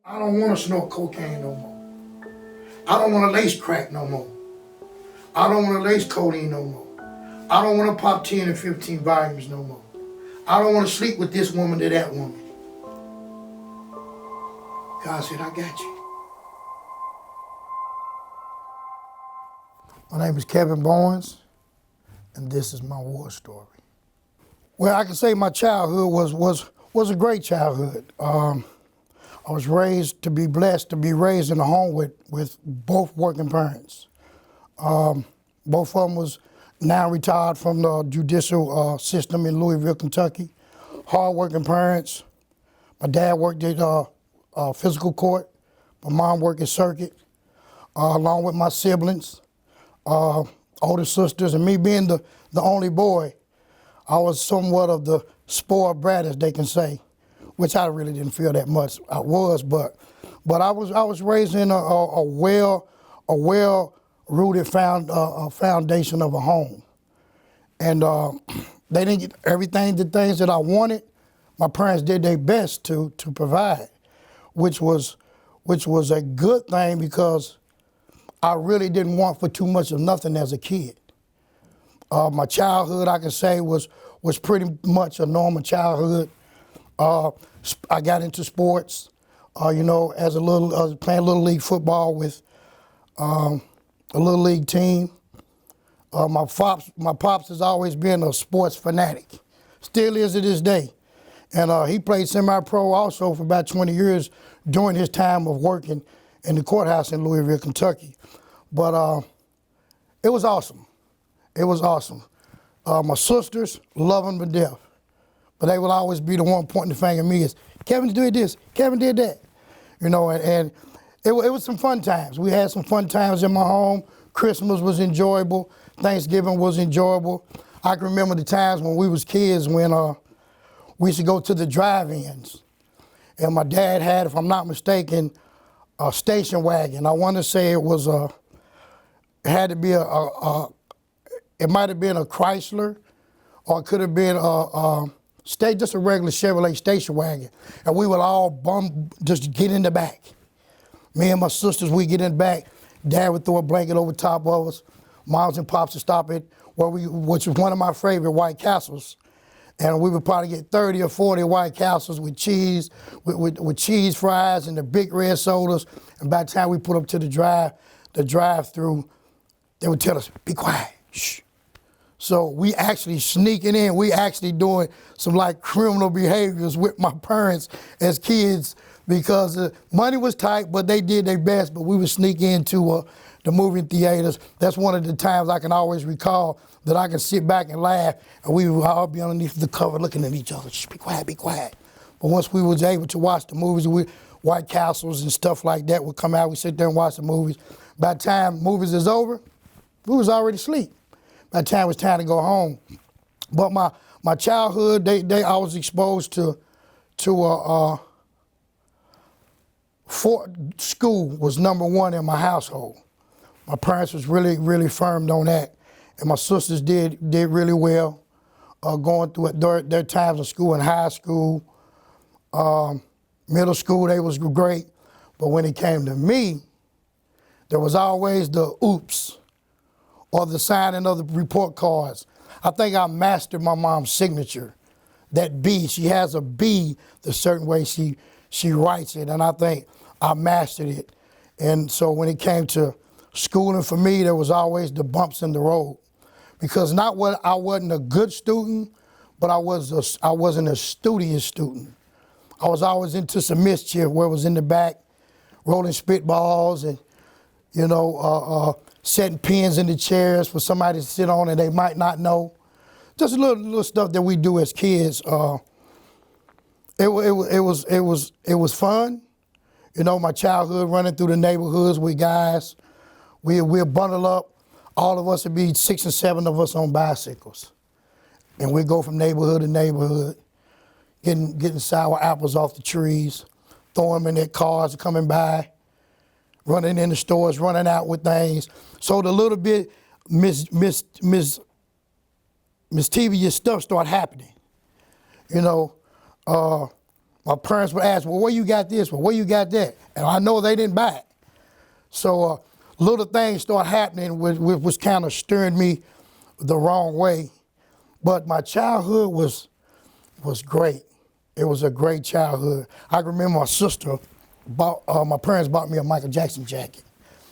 I don't want to snort cocaine no more. I don't want to lace crack no more. I don't want to lace codeine no more. I don't want to pop 10 and 15 volumes no more. I don't want to sleep with this woman to that woman. God said, I got you. My name is Kevin Bowens, and this is my war story. Well, I can say my childhood was a great childhood. I was raised to be blessed to be raised in a home with both working parents. Both of them was now retired from the judicial system in Louisville, Kentucky. Hard-working parents. My dad worked at physical court. My mom worked at circuit, along with my siblings, older sisters, and me being the only boy. I was somewhat of the spoiled brat, as they can say, which I really didn't feel that much. I was, but I was raised in a well-rooted foundation of a home, and they didn't get everything, the things that I wanted. My parents did their best to provide, which was a good thing because I really didn't want for too much of nothing as a kid. My childhood, I can say, was pretty much a normal childhood. I got into sports, as playing little league football with a little league team. My pops has always been a sports fanatic, still is to this day. And he played semi-pro also for about 20 years during his time of working in the courthouse in Louisville, Kentucky. But it was awesome. It was awesome. My sisters love him to death, but they will always be the one pointing the finger at me as, Kevin did this, Kevin did that. And it was some fun times. We had some fun times in my home. Christmas was enjoyable. Thanksgiving was enjoyable. I can remember the times when we was kids when we used to go to the drive-ins. And my dad had, if I'm not mistaken, a station wagon. I want to say it was it had to be it might have been a Chrysler, or it could have been just a regular Chevrolet station wagon. And we would all just get in the back. Me and my sisters, we get in the back. Dad would throw a blanket over top of us. Moms and pops would stop it, which was one of my favorite White Castles. And we would probably get 30 or 40 White Castles with cheese, with cheese fries and the big red sodas. And by the time we put up to the drive-through, they would tell us, be quiet, shh. So we actually sneaking in, we actually doing some like criminal behaviors with my parents as kids because money was tight, but they did their best, but we would sneak into the movie theaters. That's one of the times I can always recall that I can sit back and laugh, and we would all be underneath the cover looking at each other, shh, be quiet, be quiet. But once we was able to watch the movies, White Castles and stuff like that would come out, we sit there and watch the movies. By the time movies is over, we was already asleep. By the time it was time to go home. But my childhood, I was exposed to school was number one in my household. My parents was really, really firm on that. And my sisters did really well going through their times of school in high school. Middle school, they was great. But when it came to me, there was always the oops or the signing of the report cards. I think I mastered my mom's signature. That B, she has a B the certain way she writes it, and I think I mastered it. And so when it came to schooling for me, there was always the bumps in the road. Because I wasn't a good student, but I wasn't a studious student. I was always into some mischief where it was in the back, rolling spitballs and, setting pins in the chairs for somebody to sit on and they might not know. Just little stuff that we do as kids. It was fun. My childhood running through the neighborhoods with guys. We'll bundle up. All of us would be 6 and 7 of us on bicycles. And we'd go from neighborhood to neighborhood, getting sour apples off the trees, throw them in their cars coming by, running in the stores, running out with things. So the little bit mischievous stuff started happening. my parents would ask, well, where you got this? Well, where you got that? And I know they didn't buy it. So little things start happening which was kind of steering me the wrong way. But my childhood was great. It was a great childhood. I can remember my sister, my parents bought me a Michael Jackson jacket.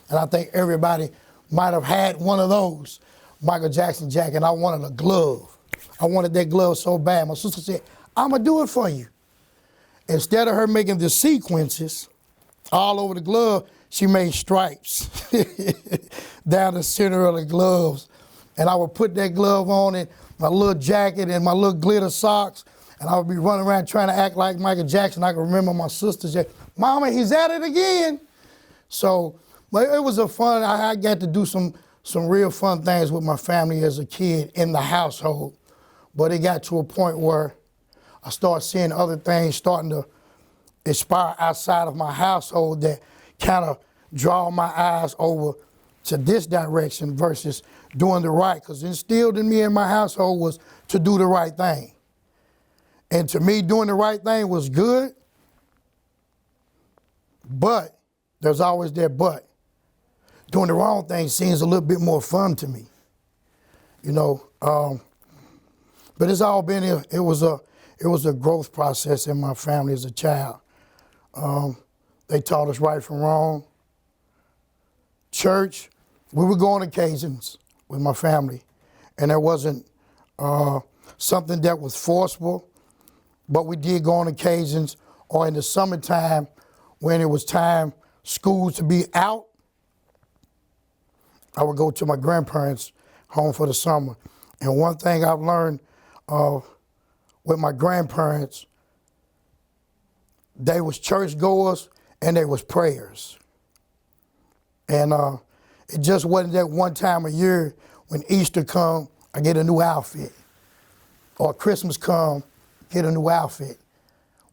And I think everybody might have had one of those Michael Jackson jacket. I wanted a glove. I wanted that glove so bad. My sister said, I'm gonna do it for you. Instead of her making the sequences all over the glove, she made stripes down the center of the gloves. And I would put that glove on and my little jacket and my little glitter socks, and I would be running around trying to act like Michael Jackson. I can remember my sister said, Mama, he's at it again. So it was I got to do some real fun things with my family as a kid in the household. But it got to a point where I started seeing other things starting to inspire outside of my household that kind of draw my eyes over to this direction versus doing the right. Because instilled in me in my household was to do the right thing. And to me, doing the right thing was good, but there's always that but. Doing the wrong thing seems a little bit more fun to me, you know. But it's all been, it was a growth process in my family as a child. They taught us right from wrong. Church, we would go on occasions with my family, and there wasn't something that was forceful, but we did go on occasions, or in the summertime when it was time schools to be out, I would go to my grandparents' home for the summer. And one thing I've learned with my grandparents, they was church goers and they was prayers. And it just wasn't that one time a year when Easter come, I get a new outfit. Or Christmas come, get a new outfit.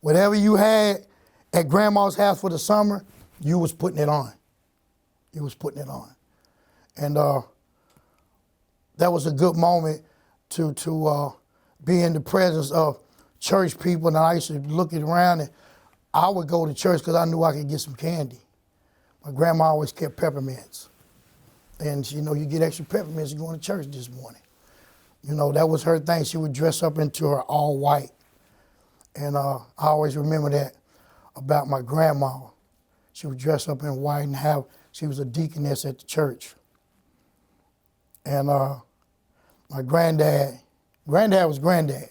Whatever you had at grandma's house for the summer, you was putting it on. You was putting it on. And that was a good moment to be in the presence of church people. And I used to look around and I would go to church because I knew I could get some candy. My grandma always kept peppermints. And you know, you get extra peppermints, you're going to church this morning. You know, that was her thing. She would dress up into her all white. And I always remember that about my grandma. She would dress up in white and she was a deaconess at the church. And my granddad was granddad.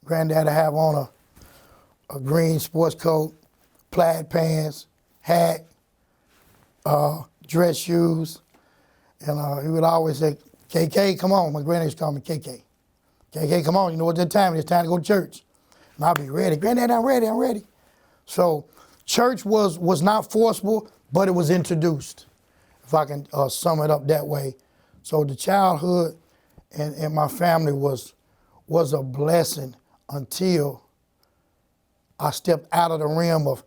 Granddad would have on a green sports coat, plaid pants, hat, dress shoes. And he would always say, KK, come on. My granddad used to call me KK. KK, come on. You know what that time is? It's time to go to church. And I'll be ready. Granddad, I'm ready. So church was not forceful, but it was introduced, if I can sum it up that way. So the childhood in my family was a blessing until I stepped out of the realm of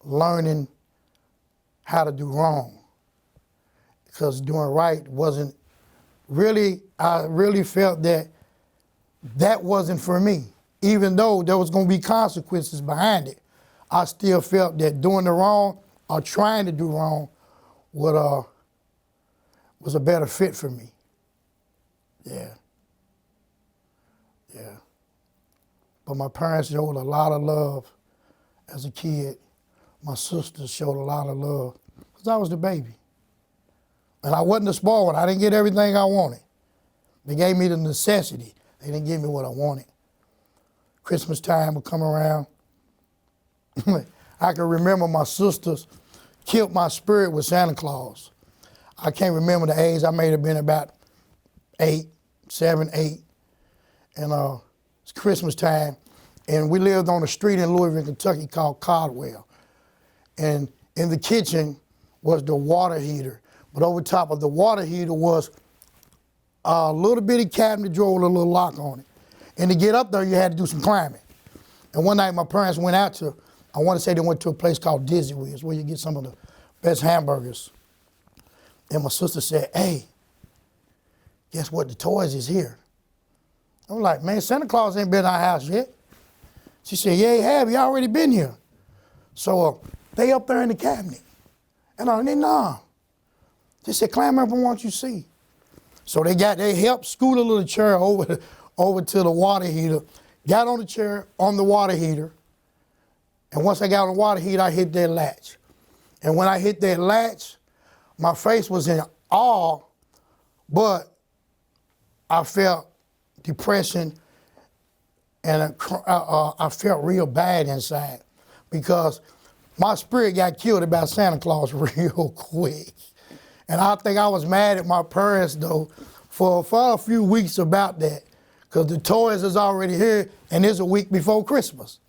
learning how to do wrong. Because doing right wasn't really, I really felt that wasn't for me. Even though there was going to be consequences behind it, I still felt that doing the wrong or trying to do wrong was a better fit for me. Yeah. But my parents showed a lot of love as a kid. My sisters showed a lot of love because I was the baby. And I wasn't the spoiled one. I didn't get everything I wanted. They gave me the necessity. They didn't give me what I wanted. Christmas time would come around. I can remember my sisters killed my spirit with Santa Claus. I can't remember the age. I may have been about 7, 8. And it's Christmas time. And we lived on a street in Louisville, Kentucky called Caldwell. And in the kitchen was the water heater. But over top of the water heater was a little bitty cabinet drawer with a little lock on it. And to get up there, you had to do some climbing. And one night my parents went out to, I want to say they went to a place called Dizzy Wheels, where you get some of the best hamburgers. And my sister said, hey, guess what? The toys is here. I'm like, man, Santa Claus ain't been in our house yet. She said, yeah, he have. He already been here. So they up there in the cabinet. And I said, nah. They said, climb up and want you see. So they helped scoot a little chair over to the water heater, got on the chair on the water heater. And once I got on the water heater, I hit that latch. And when I hit that latch, my face was in awe, but I felt depression and I felt real bad inside because my spirit got killed about Santa Claus real quick. And I think I was mad at my parents though for a few weeks about that because the toys is already here and it's a week before Christmas.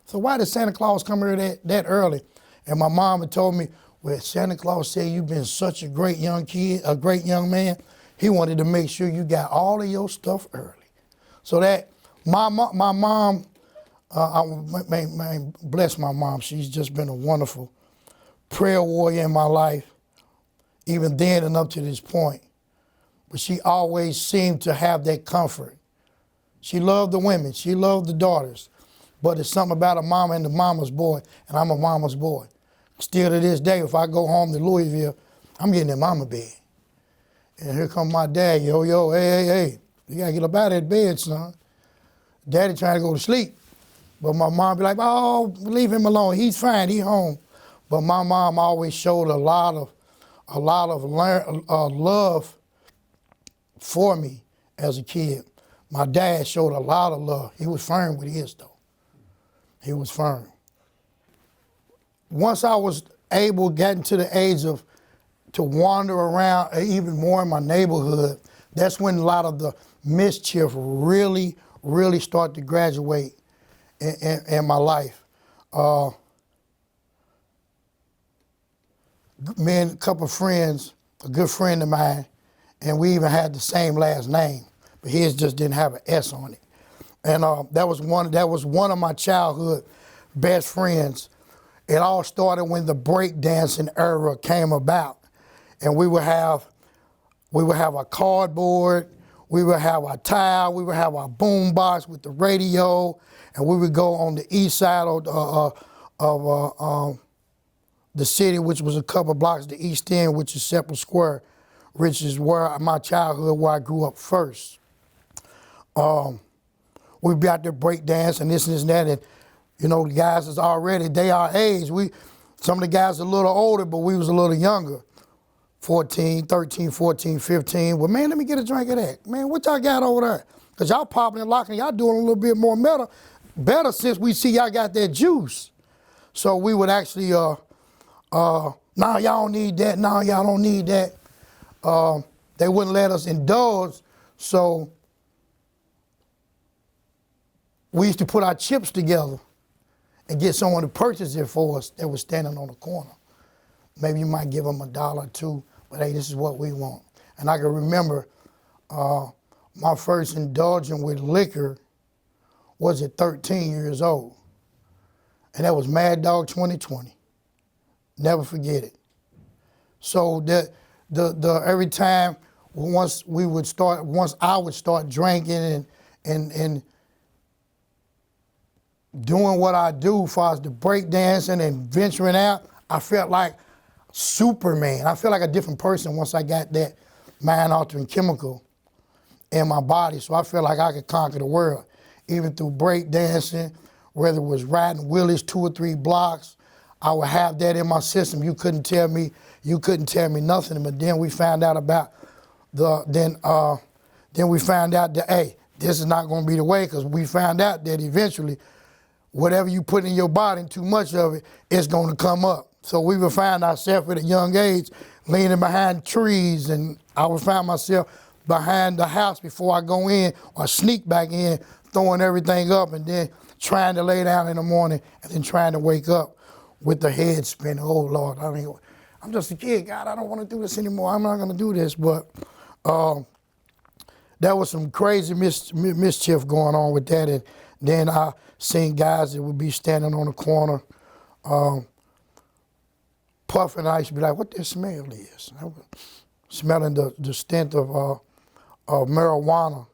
So why did Santa Claus come here that early? And my mom had told me, well, Santa Claus said you've been such a great young kid, a great young man. He wanted to make sure you got all of your stuff early. So that my mom, I bless my mom. She's just been a wonderful prayer warrior in my life, even then and up to this point. But she always seemed to have that comfort. She loved the women. She loved the daughters. But it's something about a mama and a mama's boy, and I'm a mama's boy. Still to this day, if I go home to Louisville, I'm getting in mama bed. And here come my dad, hey, you gotta get up out of that bed, son. Daddy trying to go to sleep. But my mom be like, oh, leave him alone, he's fine, he home. But my mom always showed a lot of love for me as a kid. My dad showed a lot of love. He was firm with his though. He was firm. Once I was able, getting to the age to wander around even more in my neighborhood, that's when a lot of the mischief really started to graduate in my life. Me and a couple of friends, a good friend of mine, and we even had the same last name, but his just didn't have an S on it. And that was one of my childhood best friends. It all started when the breakdancing era came about. And we would have a cardboard, we would have our tile, we would have our boom box with the radio, and we would go on the east side of the city, which was a couple blocks, the East End, which is Shepherd Square, which is where my childhood, where I grew up first. We'd be out there breakdance and this and that, and you know, the guys is already, they our age. Some of the guys are a little older, but we was a little younger. 13, 14, 15. Well, man, let me get a drink of that. Man, what y'all got over there? Because y'all popping and locking, y'all doing a little bit more better since we see y'all got that juice. So we would actually, nah, y'all don't need that, nah, y'all don't need that. They wouldn't let us indulge, so we used to put our chips together and get someone to purchase it for us that was standing on the corner. Maybe you might give them $1 or $2, but hey, this is what we want. And I can remember my first indulging with liquor was at 13 years old. And that was Mad Dog 2020. Never forget it. So every time once I would start drinking and doing what I do as far as the breakdancing and venturing out, I felt like Superman. I felt like a different person once I got that mind-altering chemical in my body. So I felt like I could conquer the world, even through breakdancing, whether it was riding wheelies 2 or 3 blocks. I would have that in my system. You couldn't tell me nothing. But then we found out about then we found out that, hey, this is not going to be the way, because we found out that eventually whatever you put in your body, too much of it, it's going to come up. So we would find ourselves at a young age leaning behind trees, and I would find myself behind the house before I go in or sneak back in, throwing everything up and then trying to lay down in the morning and then trying to wake up with the head spinning. Oh, Lord, I mean, I'm just a kid. God, I don't want to do this anymore. I'm not going to do this. But there was some crazy mischief going on with that. And then I seen guys that would be standing on the corner puffing. I used to be like, what this smell is? I was smelling the stint of marijuana.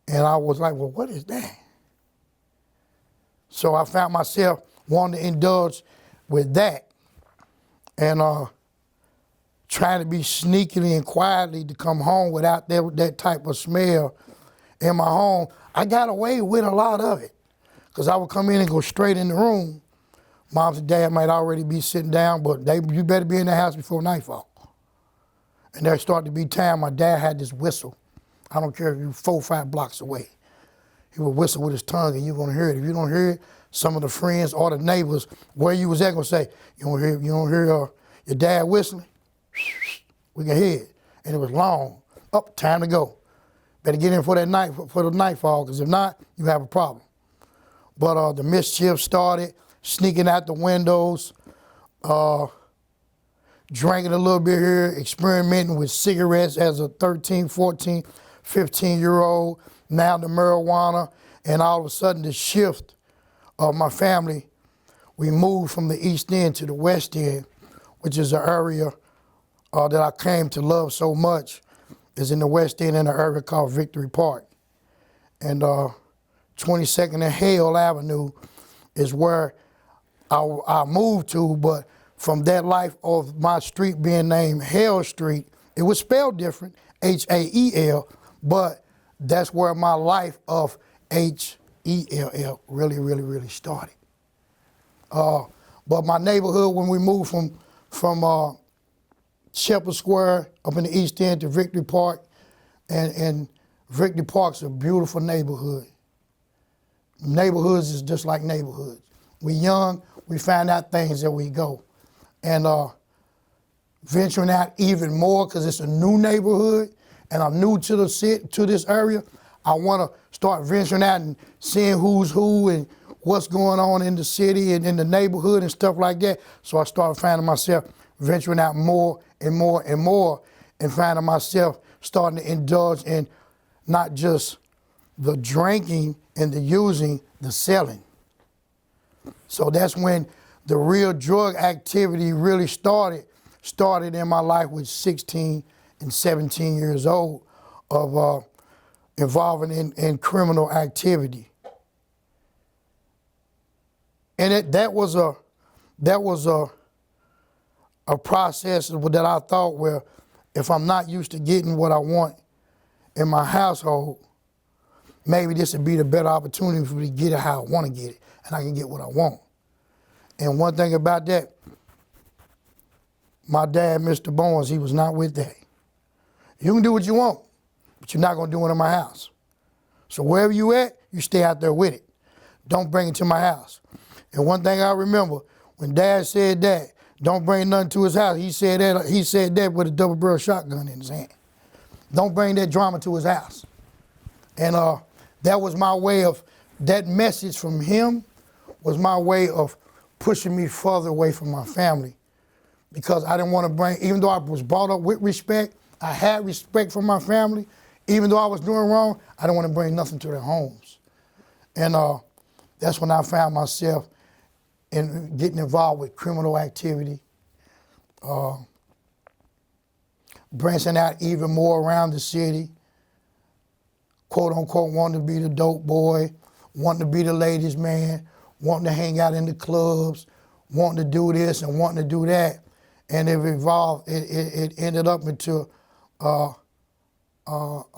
And I was like, well, what is that? So I found myself wanting to indulge with that and trying to be sneakily and quietly to come home without that type of smell in my home. I got away with a lot of it because I would come in and go straight in the room. Mom and dad might already be sitting down, but you better be in the house before nightfall. And there started to be time my dad had this whistle. I don't care if you're 4 or 5 blocks away. He would whistle with his tongue and you're gonna hear it. If you don't hear it, some of the friends or the neighbors where you was at gonna say, you don't hear your dad whistling? We can hear it. And it was long. Up, time to go. Better get in for that night, for the nightfall, because if not, you have a problem. But the mischief started, sneaking out the windows, drinking a little bit here, experimenting with cigarettes as a 13, 14, 15-year-old, now the marijuana, and all of a sudden the shift of my family, we moved from the East End to the West End, which is an area that I came to love so much, is in the West End in an area called Victory Park. And 22nd and Hale Avenue is where I moved to, but from that life of my street being named Hale Street, it was spelled different, H-A-E-L, but that's where my life of H-E-L-L really started. But my neighborhood, when we moved from Shepherd Square up in the East End to Victory Park, and Victory Park's a beautiful neighborhood. Neighborhoods is just like neighborhoods. We young, we find out things as we go. And venturing out even more because it's a new neighborhood and I'm new to the city, to this area. I want to start venturing out and seeing who's who and what's going on in the city and in the neighborhood and stuff like that. So I started finding myself venturing out more and more and more and finding myself starting to indulge in not just the drinking and the using, the selling. So that's when the real drug activity really started in my life with 16 and 17 years old of involving in criminal activity. And that was a process that I thought, well, if I'm not used to getting what I want in my household, maybe this would be the better opportunity for me to get it how I want to get it, and I can get what I want. And one thing about that, my dad, Mr. Bowens, he was not with that. You can do what you want, but you're not going to do it in my house. So wherever you at, you stay out there with it. Don't bring it to my house. And one thing I remember, when Dad said that, don't bring nothing to his house, he said that with a double-barrel shotgun in his hand. Don't bring that drama to his house. And that was my way of, that message from him was my way of pushing me further away from my family, because I didn't want to bring, even though I was brought up with respect, I had respect for my family, even though I was doing wrong, I didn't want to bring nothing to their homes. And that's when I found myself in getting involved with criminal activity, branching out even more around the city, quote unquote, wanting to be the dope boy, wanting to be the ladies' man, wanting to hang out in the clubs, wanting to do this and wanting to do that. And it evolved, it ended up into a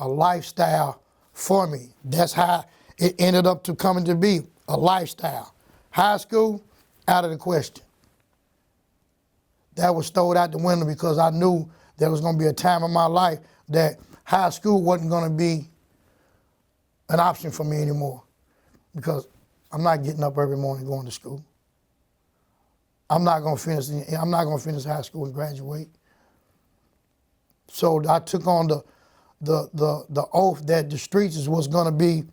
lifestyle for me. That's how it ended up to coming to be, a lifestyle. High school, out of the question. That was thrown out the window because I knew there was going to be a time in my life that high school wasn't going to be an option for me anymore, because I'm not getting up every morning going to school. I'm not going to finish high school and graduate. So I took on the oath that the streets was going to be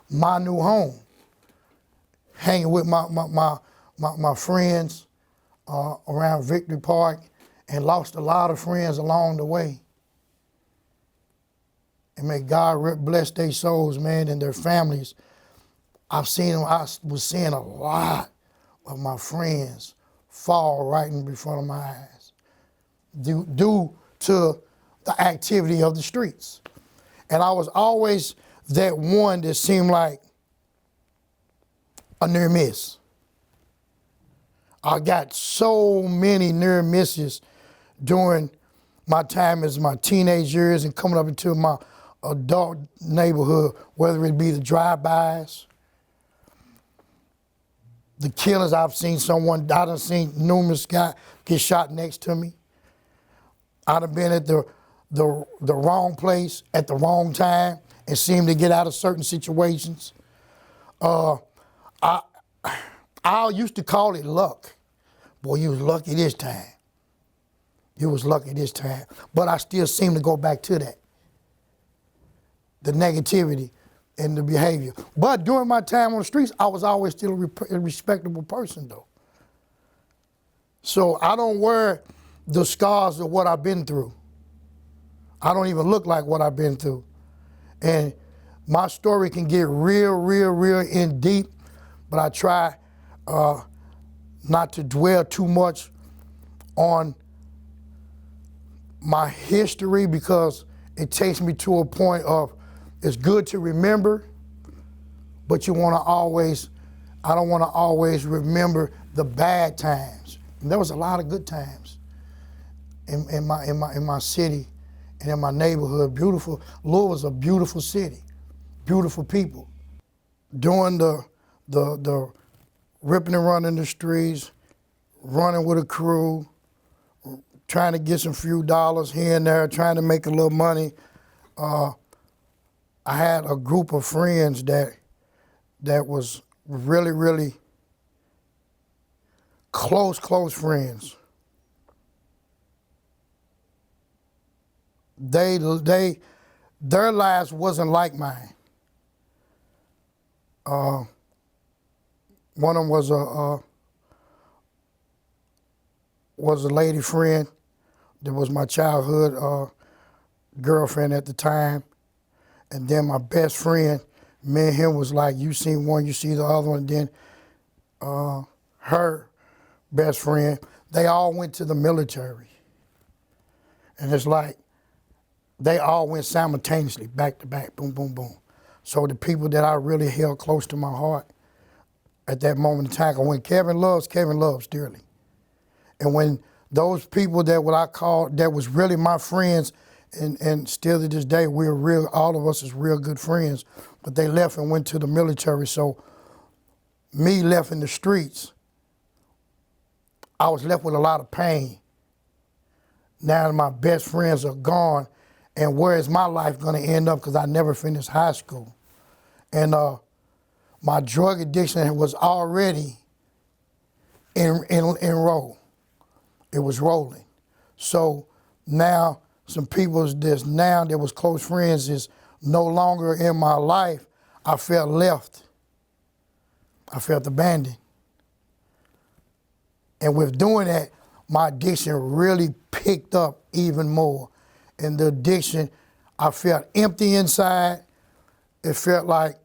my new home. Hanging with my friends around Victory Park, and lost a lot of friends along the way. And may God bless their souls, man, and their families. I was seeing a lot of my friends fall right in front of my eyes due to the activity of the streets. And I was always that one that seemed like a near miss. I got so many near misses during my time as my teenage years and coming up into my adult neighborhood, whether it be the drive-bys, the killings. I've seen I done seen numerous guys get shot next to me. I done been at the wrong place at the wrong time and seem to get out of certain situations. I used to call it luck. Boy, you was lucky this time. You was lucky this time. But I still seem to go back to that. The negativity and the behavior. But during my time on the streets, I was always still a respectable person, though. So I don't wear the scars of what I've been through. I don't even look like what I've been through. And my story can get real in deep, but I try not to dwell too much on my history because it takes me to a point of it's good to remember, but I don't want to always remember the bad times. And there was a lot of good times in my city and in my neighborhood. Louisville's a beautiful city, beautiful people. During the ripping and running the streets, running with a crew, trying to get some few dollars here and there, trying to make a little money. I had a group of friends that was really close friends. Their lives wasn't like mine. One of them was a lady friend that was my childhood girlfriend at the time. And then my best friend, me and him was like, you see one, you see the other one. And then her best friend, they all went to the military. And it's like, they all went simultaneously, back to back, boom, boom, boom. So the people that I really held close to my heart at that moment in time, when Kevin loves dearly. And when those people that was really my friends, and still to this day, all of us is real good friends, but they left and went to the military. So me left in the streets, I was left with a lot of pain. Now my best friends are gone, and where is my life gonna end up? Because I never finished high school. And my drug addiction was already enrolled. It was rolling. So now some people that was close friends is no longer in my life. I felt left. I felt abandoned. And with doing that, my addiction really picked up even more. And the addiction, I felt empty inside. It felt like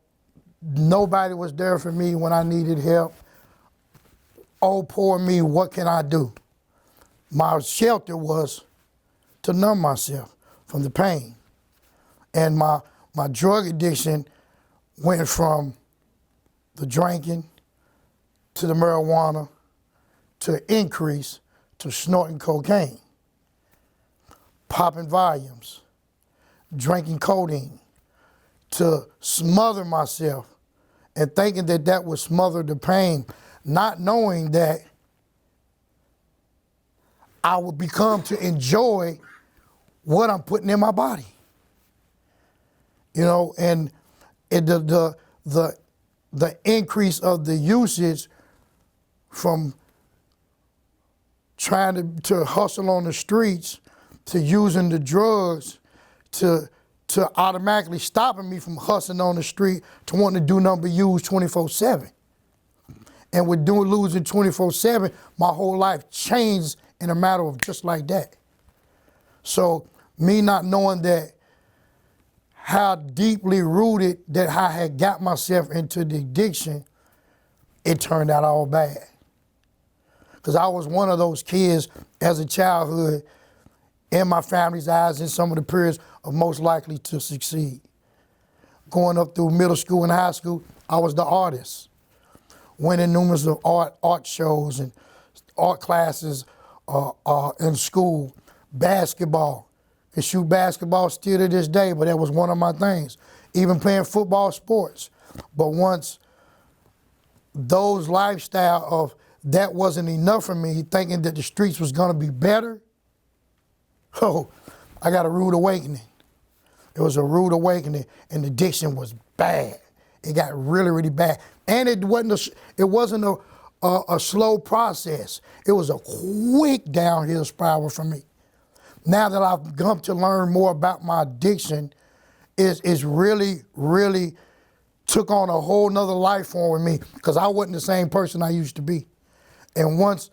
nobody was there for me when I needed help. Oh, poor me, what can I do? My shelter was to numb myself from the pain. And my drug addiction went from the drinking to the marijuana to increase to snorting cocaine, popping volumes, drinking codeine, to smother myself and thinking that would smother the pain, not knowing that I would become to enjoy what I'm putting in my body. You know, and the increase of the usage from trying to hustle on the streets to using the drugs to automatically stopping me from hustling on the street to wanting to do nothing but use 24/7. And with losing 24/7, my whole life changed in a matter of just like that. So me not knowing that how deeply rooted that I had got myself into the addiction, it turned out all bad. Because I was one of those kids as a childhood, in my family's eyes, in some of the periods of most likely to succeed. Going up through middle school and high school, I was the artist. winning numerous of art shows and art classes in school, basketball. I shoot basketball still to this day, but that was one of my things. Even playing football, sports. But once those lifestyle of that wasn't enough for me, thinking that the streets was gonna be better, I got a rude awakening. It was a rude awakening, and the addiction was bad. It got really, really bad. And it wasn't a slow process. It was a quick downhill spiral for me. Now that I've come to learn more about my addiction, it's really, really took on a whole nother life form with me, because I wasn't the same person I used to be. And once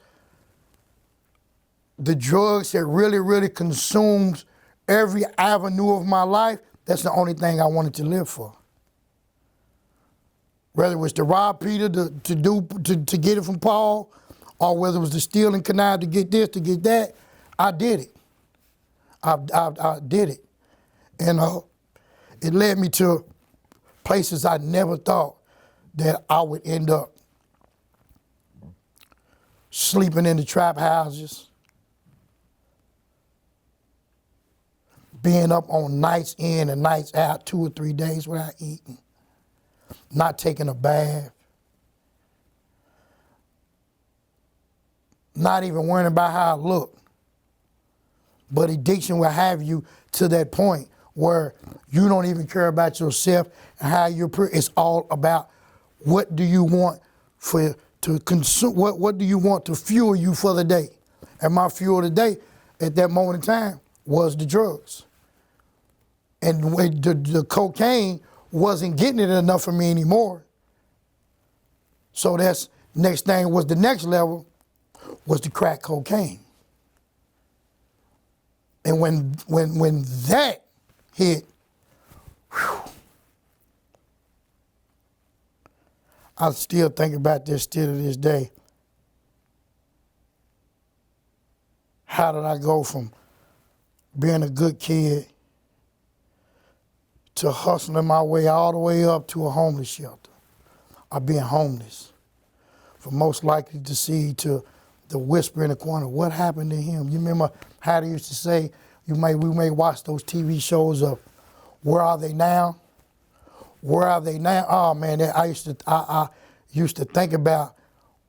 the drugs had really, really consumed every avenue of my life, that's the only thing I wanted to live for. Whether it was to rob Peter to get it from Paul, or whether it was to steal and connive to get this, to get that, I did it. I did it. And it led me to places I never thought that I would end up. Sleeping in the trap houses, being up on nights in and nights out, 2 or 3 days without eating, not taking a bath, not even worrying about how I look. But addiction will have you to that point where you don't even care about yourself and how you're. It's all about what do you want to consume. What do you want to fuel you for the day? And my fuel today, at that moment in time, was the drugs. And the cocaine wasn't getting it enough for me anymore. So that's next thing was the next level was the crack cocaine. And when that hit, whew, I still think about this still to this day. How did I go from being a good kid to hustling my way all the way up to a homeless shelter, or being homeless? From most likely to see to the whisper in the corner, what happened to him? You remember how they used to say, we may watch those TV shows of Where Are They Now? Where are they now? Oh man, I used to think about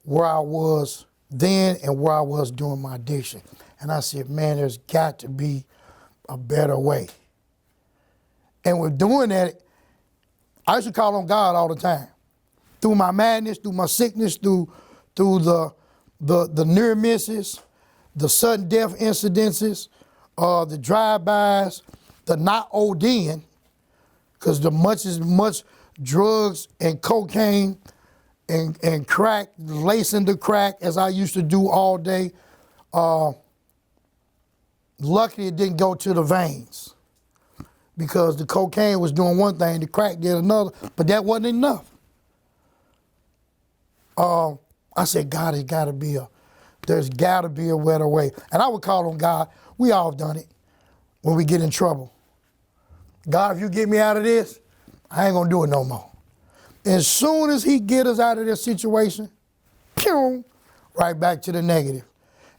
where I was then and where I was during my addiction. And I said, man, there's got to be a better way. And with doing that, I used to call on God all the time. Through my madness, through my sickness, through the near misses, the sudden death incidences, the drive-bys, the not ODing, because the much drugs and cocaine and crack, lacing the crack as I used to do all day. Luckily it didn't go to the veins, because the cocaine was doing one thing, the crack did another, but that wasn't enough. I said, God, there's got to be a better way. And I would call on God. We all have done it when we get in trouble. God, if you get me out of this, I ain't gonna do it no more. As soon as he get us out of this situation, pew, right back to the negative.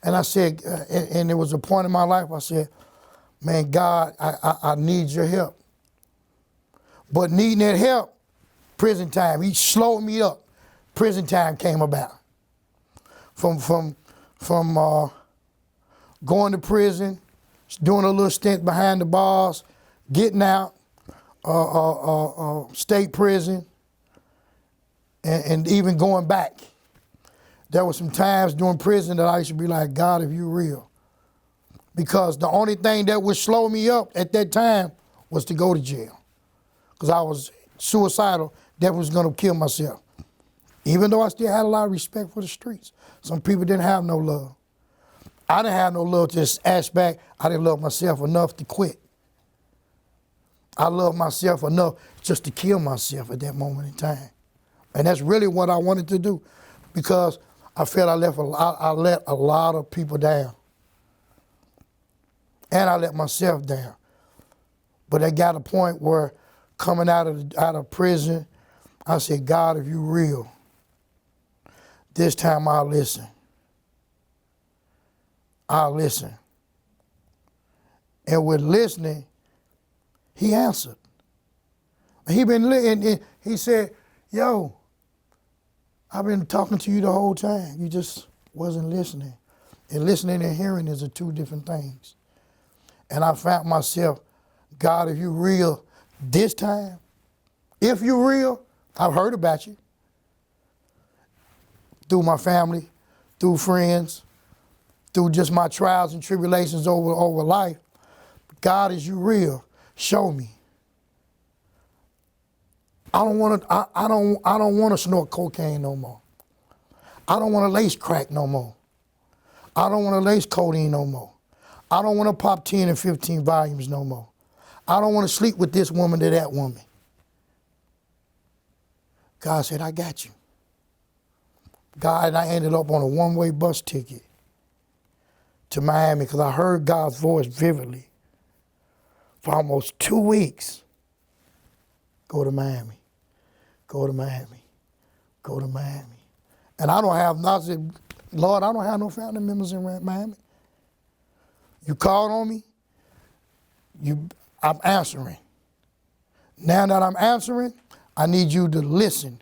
And I said, and there was a point in my life, I said, man, God, I need your help. But needing that help, prison time, he slowed me up. Prison time came about. From going to prison, doing a little stint behind the bars, getting out, state prison, and even going back. There were some times during prison that I used to be like, God, if you're real. Because the only thing that would slow me up at that time was to go to jail. Because I was suicidal, that was gonna kill myself. Even though I still had a lot of respect for the streets. Some people didn't have no love. I didn't have no love to this aspect. I didn't love myself enough to quit. I loved myself enough just to kill myself at that moment in time. And that's really what I wanted to do, because I felt I let a lot of people down. And I let myself down. But I got a point where coming out of prison, I said, God, if you're real, This time I'll listen. I'll listen. And with listening, he answered. He said, yo, I've been talking to you the whole time. You just wasn't listening. And listening and hearing is two different things. And I found myself, God, if you real this time, if you real, I've heard about you. Through my family, through friends, through just my trials and tribulations over life. God, is you real? Show me. I don't want to snort cocaine no more. I don't want to lace crack no more. I don't want to lace codeine no more. I don't want to pop 10 and 15 volumes no more. I don't want to sleep with this woman to that woman. God said, I got you. God, and I ended up on a one-way bus ticket to Miami because I heard God's voice vividly for almost 2 weeks. Go to Miami. Go to Miami. Go to Miami. And I said, Lord, I don't have no family members in Miami. You called on me, I'm answering. Now that I'm answering, I need you to listen.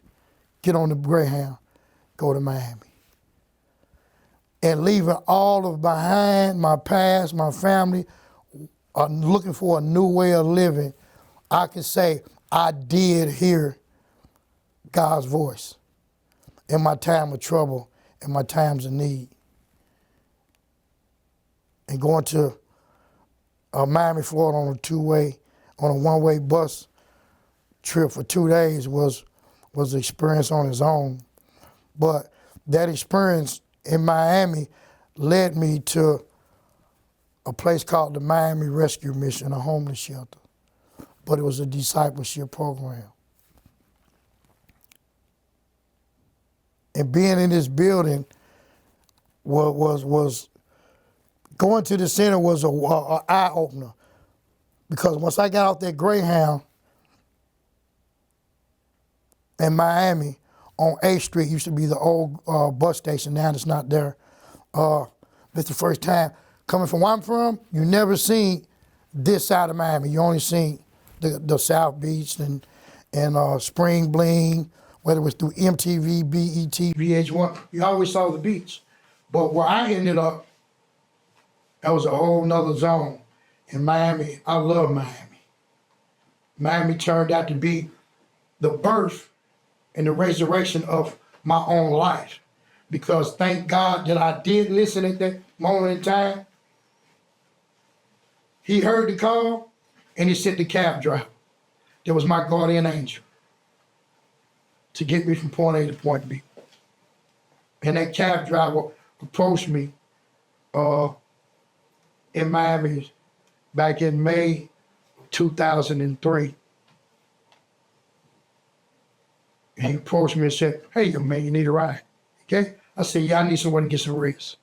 Get on the Greyhound, go to Miami. And leaving all of behind, my past, my family, looking for a new way of living, I can say I did hear God's voice in my time of trouble, in my times of need. And going to Miami, Florida on a one-way bus trip for 2 days was an experience on its own. But that experience in Miami led me to a place called the Miami Rescue Mission, a homeless shelter. But it was a discipleship program. And being in this building was going to the center was an eye-opener. Because once I got out that Greyhound in Miami on 8th Street, used to be the old bus station, now it's not there. It's the first time coming from where I'm from, you never seen this side of Miami. You only seen the South Beach and Spring Bling, whether it was through MTV, BET, VH1, you always saw the beach. But where I ended up, that was a whole nother zone. In Miami, I love Miami. Miami turned out to be the birth and the resurrection of my own life. Because thank God that I did listen at that moment in time. He heard the call and he sent the cab driver. That was my guardian angel to get me from point A to point B. And that cab driver approached me in Miami back in May 2003. And he approached me and said, hey, young man, you need a ride, okay? I said, yeah, I need somewhere to get some rest.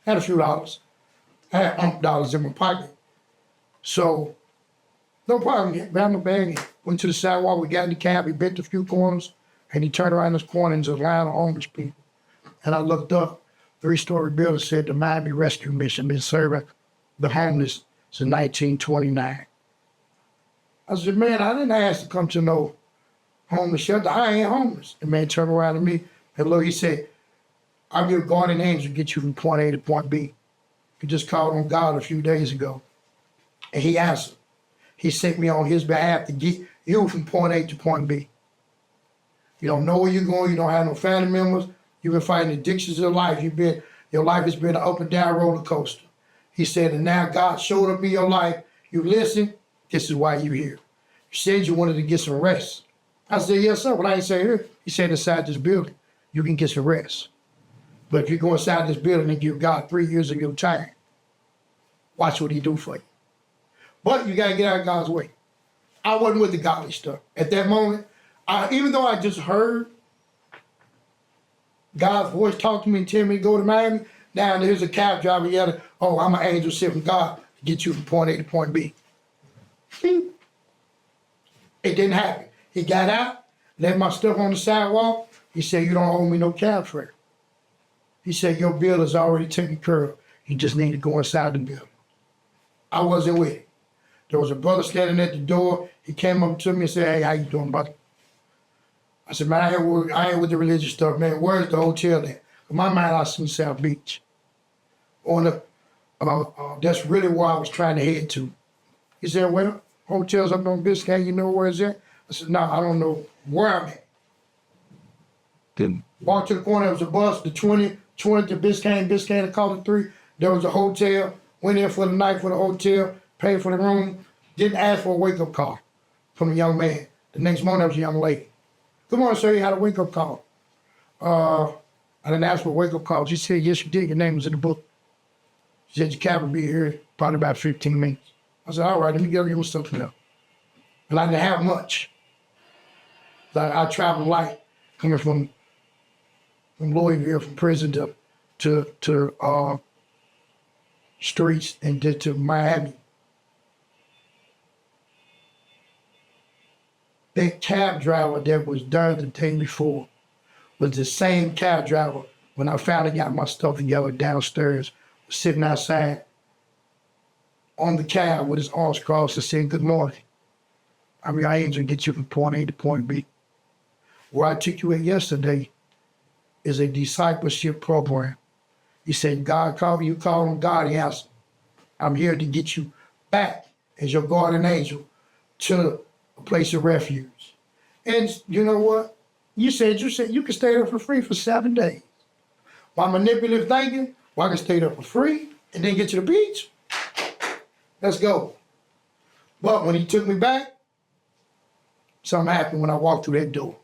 I had a few dollars. I had dollars in my pocket. So, no problem, grabbed my bag, and went to the sidewalk, we got in the cab, he bent a few corners, and he turned around this corner and there's a line of homeless people. And I looked up, 3-story building said the Miami Rescue Mission been serving the homeless since 1929. I said, man, I didn't ask to come to no homeless shelter. I ain't homeless. The man turned around to me and look, he said, I'm your guardian angel to get you from point A to point B. He just called on God a few days ago. And he answered. He sent me on his behalf to get you from point A to point B. You don't know where you're going. You don't have no family members. You've been fighting addictions of life. Your life has been an up and down roller coaster. He said, and now God showed up in your life. You listen. This is why you're here. You said you wanted to get some rest. I said, yes, sir. But I ain't say here. He said, inside this building, you can get some rest. But if you go inside this building and give God 3 years of your time, watch what he do for you. But you got to get out of God's way. I wasn't with the godly stuff. At that moment, even though I just heard God's voice talk to me and tell me to go to Miami, now there's a cab driver yelling, oh, I'm an angel sent from God to get you from point A to point B. It didn't happen. He got out, left my stuff on the sidewalk. He said, you don't owe me no cab fare. He said, your bill is already taken care of. You just need to go inside the building. I wasn't with it. There was a brother standing at the door. He came up to me and said, hey, how you doing, buddy? I said, man, I ain't with the religious stuff, man. Where's the hotel at? In my mind, I seen South Beach. That's really where I was trying to head to. He said, well, hotels up on Biscayne, you know where it's at? I said, no, I don't know where I'm at. Then Walked to the corner, there was a bus, the 20 to Biscayne to call it 3. There was a hotel, went in for the night for the hotel, paid for the room, didn't ask for a wake-up call from a young man. The next morning, there was a young lady. Good morning, sir, you had a wake-up call. I didn't ask for a wake-up call. She said, yes, you did, your name was in the book. She said, your cab will be here probably about 15 minutes. I said, all right, let me get you something else. And I didn't have much. I traveled light, coming from Louisville, from prison to streets and to Miami. That cab driver that was done the day before was the same cab driver when I finally got my stuff together downstairs, sitting outside on the cab with his arms crossed and saying, good morning. I aim to get you from point A to point B. Where I took you in yesterday is a discipleship program. He said, God called you, call him, God answered. I'm here to get you back as your guardian angel to a place of refuge. And you know what? You said you can stay there for free for 7 days. My manipulative thinking, well, I can stay there for free and then get to the beach. Let's go. But when he took me back, something happened when I walked through that door.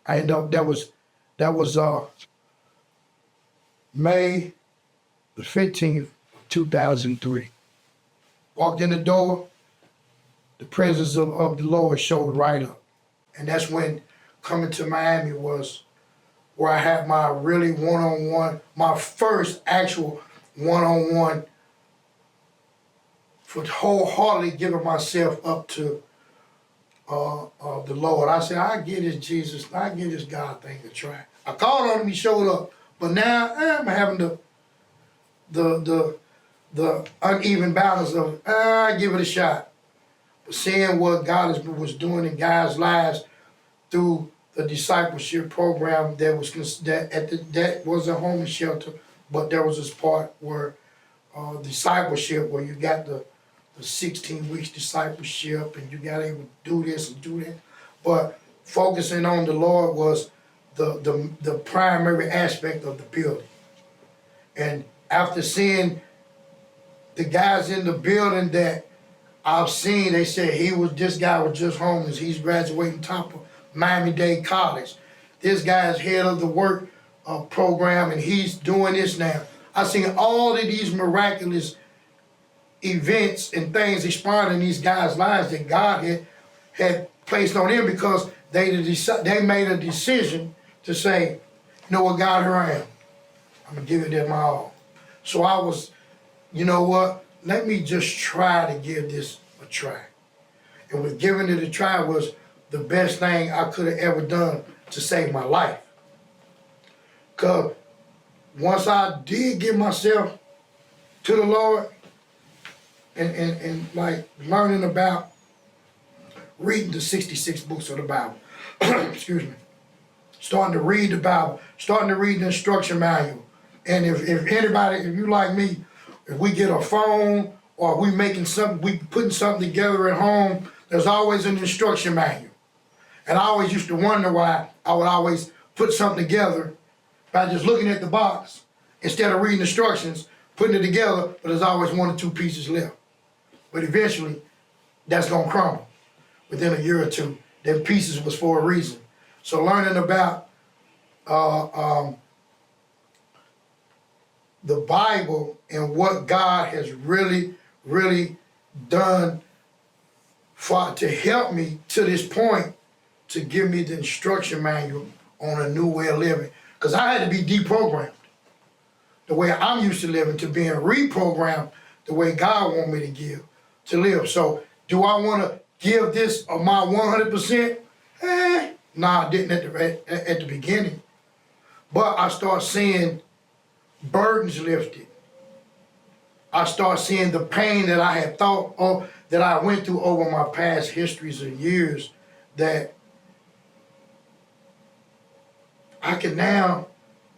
I ended up, that was May the 15th, 2003. Walked in the door, the presence of the Lord showed right up. And that's when coming to Miami was where I had my really one-on-one, my first actual one-on-one for wholeheartedly giving myself up to the Lord. I said, I give this Jesus, I give this God thing a try. I called on him, he showed up. But now I'm having the uneven balance of, I give it a shot. But seeing what God was doing in guys' lives through the discipleship program that was a homeless shelter, but there was this part where discipleship, where you got the 16 weeks discipleship and you got able to do this and do that. But focusing on the Lord was the primary aspect of the building. And after seeing the guys in the building that I've seen, they said this guy was just homeless. He's graduating top of Miami-Dade College. This guy's head of the work program and he's doing this now. I've seen all of these miraculous events and things expiring in these guys' lives that God had placed on them because they made a decision to say, you know what, God, here I am. I'm gonna give it my all. So I was, you know what, let me just try to give this a try. And with giving it a try was the best thing I could have ever done to save my life. Because once I did give myself to the Lord and like learning about reading the 66 books of the Bible, excuse me, starting to read the Bible, starting to read the instruction manual. And if anybody, if you like me, if we get a phone or we putting something together at home, there's always an instruction manual. And I always used to wonder why I would always put something together by just looking at the box instead of reading instructions, putting it together, but there's always 1 or 2 pieces left. But eventually, that's gonna crumble within a year or two. Them pieces was for a reason. So learning about the Bible and what God has really, really done to help me to this point, to give me the instruction manual on a new way of living. Because I had to be deprogrammed. The way I'm used to living, to being reprogrammed the way God wants me to live. So do I want to give this my 100%? Nah, I didn't at the beginning. But I start seeing burdens lifted. I start seeing the pain that I had thought of, that I went through over my past histories of years, that I can now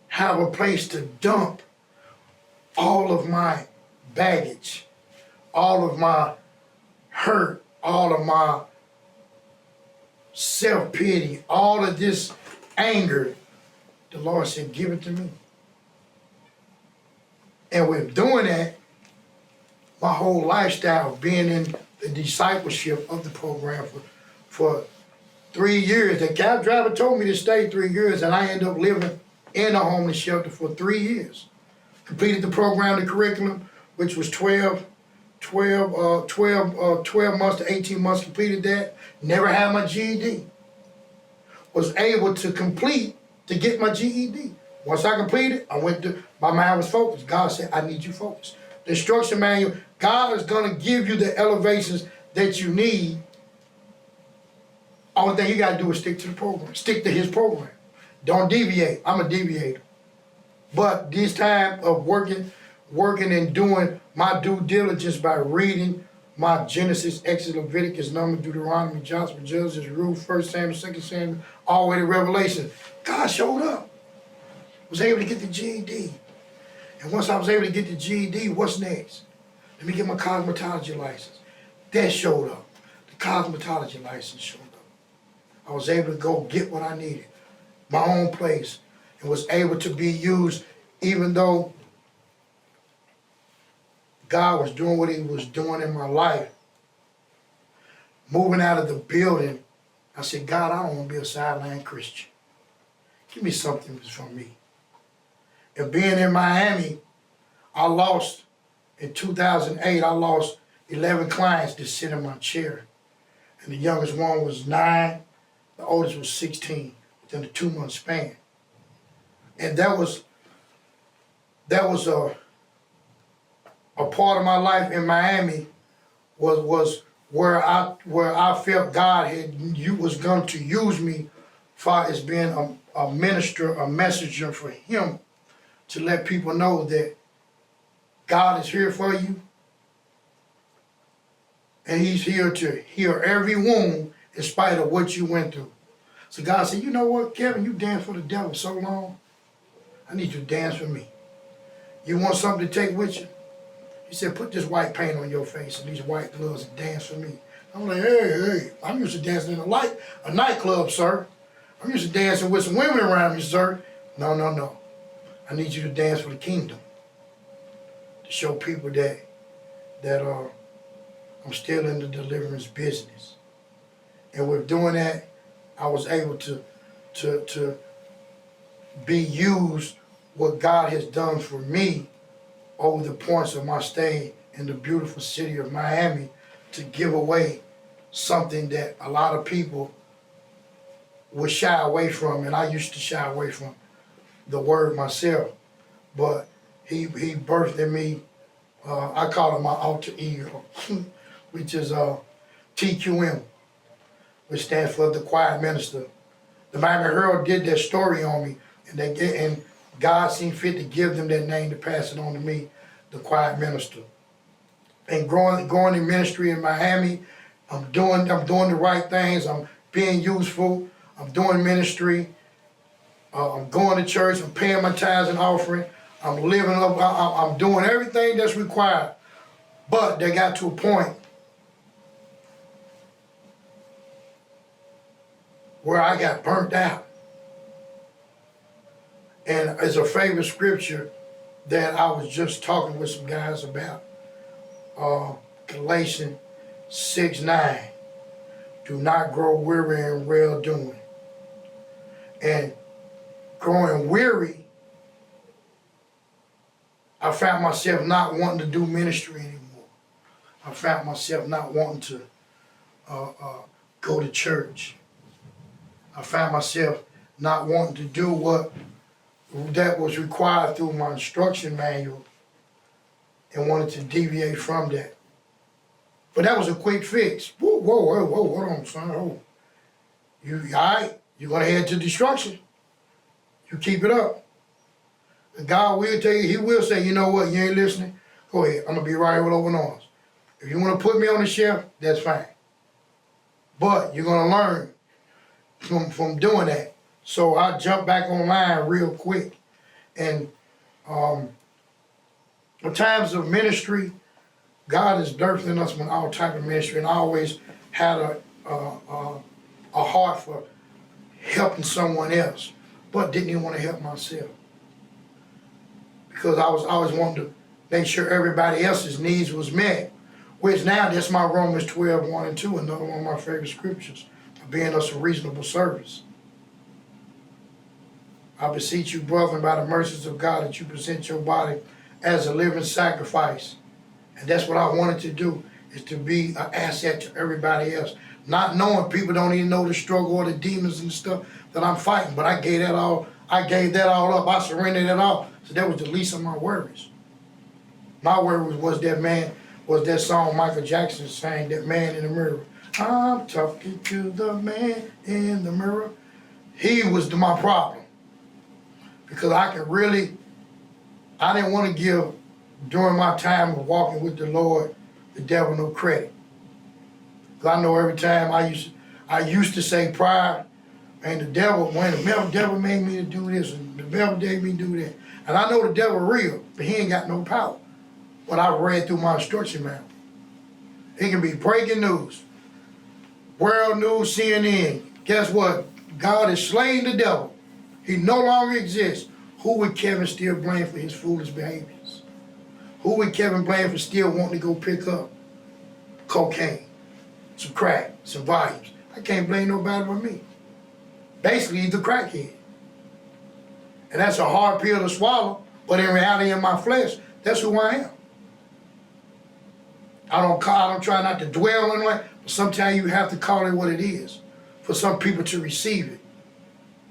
have a place to dump all of my baggage, all of my hurt, all of my self-pity, all of this anger. The Lord said, give it to me. And with doing that, my whole lifestyle of being in the discipleship of the program for 3 years. The cab driver told me to stay 3 years, and I ended up living in a homeless shelter for 3 years. Completed the program, the curriculum, which was 12 months to 18 months, completed that. Never had my GED. Was able to get my GED. Once I completed, my mind was focused. God said, I need you focused. The instruction manual, God is gonna give you the elevations that you need. Only thing you gotta do is stick to the program, stick to his program. Don't deviate. I'm a deviator. But this time of working and doing my due diligence by reading my Genesis, Exodus, Leviticus, Numbers, Deuteronomy, Joshua, Judges, Ruth, 1 Samuel, 2 Samuel, all the way to Revelation, God showed up. Was able to get the GED. And once I was able to get the GED, what's next? Let me get my cosmetology license. That showed up. The cosmetology license showed up. I was able to go get what I needed, my own place, and was able to be used, even though God was doing what he was doing in my life. Moving out of the building, I said, God, I don't want to be a sideline Christian. Give me something that's from me. And being in Miami, in 2008, I lost 11 clients that sit in my chair. And the youngest one was 9, the oldest was 16, within a 2-month span. And that was a part of my life in Miami was where I felt God was going to use me far as being a minister, a messenger for him, to let people know that God is here for you, and he's here to heal every wound in spite of what you went through. So God said, you know what, Kevin, you danced for the devil so long, I need you to dance for me. You want something to take with you? He said, put this white paint on your face and these white gloves and dance for me. I'm like, hey, I'm used to dancing in a nightclub, sir. I'm used to dancing with some women around me, sir. No. I need you to dance for the kingdom. To show people that I'm still in the deliverance business. And with doing that, I was able to be used what God has done for me over the points of my stay in the beautiful city of Miami, to give away something that a lot of people would shy away from, and I used to shy away from the word myself. But he birthed in me, I call it my alter ego, which is TQM, which stands for the Quiet Minister. The Miami Herald did that story on me, and God seemed fit to give them that name to pass it on to me, the Quiet Minister. And going in ministry in Miami, I'm doing the right things. I'm being useful. I'm doing ministry. I'm going to church. I'm paying my tithes and offering. I'm living up. I'm doing everything that's required. But they got to a point where I got burnt out. And it's a favorite scripture that I was just talking with some guys about. Galatians 6:9. Do not grow weary in well doing. And growing weary, I found myself not wanting to do ministry anymore. I found myself not wanting to go to church. I found myself not wanting to do what that was required through my instruction manual, and wanted to deviate from that. But that was a quick fix. Whoa, hold on, son. You all right? You're gonna head to destruction. You keep it up. God will tell you, he will say, you know what, you ain't listening? Go ahead, I'm gonna be right here with open arms. If you wanna put me on the shelf, that's fine. But you're gonna learn from doing that. So I jumped back online real quick. And in times of ministry, God is birthing us with all type of ministry, and I always had a heart for helping someone else, but didn't even want to help myself. Because I was always wanting to make sure everybody else's needs was met. Which now, that's my Romans 12, 1 and 2, another one of my favorite scriptures, for being us a reasonable service. I beseech you, brethren, by the mercies of God, that you present your body as a living sacrifice. And that's what I wanted to do, is to be an asset to everybody else. Not knowing, people don't even know the struggle or the demons and stuff that I'm fighting, but I gave that all up. I surrendered it all. So that was the least of my worries. My worry was that song Michael Jackson sang, that man in the mirror. I'm talking to the man in the mirror. He was my problem. Because I didn't want to give, during my time of walking with the Lord, the devil no credit. Because I know every time I used to say pride, and the devil made me to do this, and the devil made me do that. And I know the devil real, but he ain't got no power. But I read through my instruction manual. It can be breaking news, world news, CNN. Guess what? God has slain the devil. He no longer exists. Who would Kevin still blame for his foolish behaviors? Who would Kevin blame for still wanting to go pick up cocaine, some crack, some volumes? I can't blame nobody but me. Basically, he's the crackhead. And that's a hard pill to swallow, but in reality, in my flesh, that's who I am. I don't try not to dwell on it, but sometimes you have to call it what it is for some people to receive it.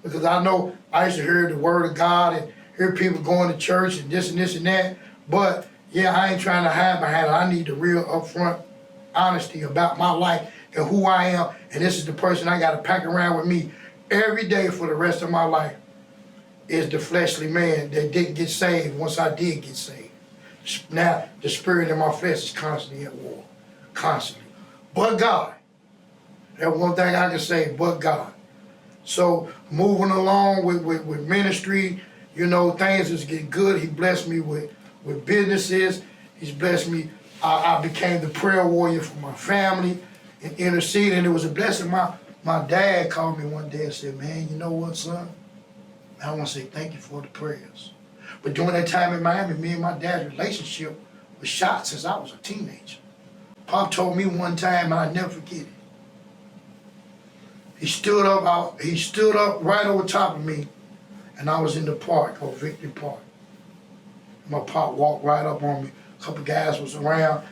Because I know I used to hear the word of God and hear people going to church and this and that. But yeah, I ain't trying to hide behind it. I need the real upfront honesty about my life and who I am. And this is the person I got to pack around with me every day for the rest of my life, is the fleshly man that didn't get saved once I did get saved. Now the spirit in my flesh is constantly at war. Constantly. But God. That's one thing I can say, but God. So moving along with ministry, you know, things is getting good. He blessed me with businesses. He's blessed me. I became the prayer warrior for my family and interceding. And it was a blessing. My dad called me one day and said, man, you know what, son? I want to say thank you for the prayers. But during that time in Miami, me and my dad's relationship was shot since I was a teenager. Pop told me one time, and I never forget it. He stood up right over top of me, and I was in the park, called Victory Park. My pop walked right up on me. A couple guys was around,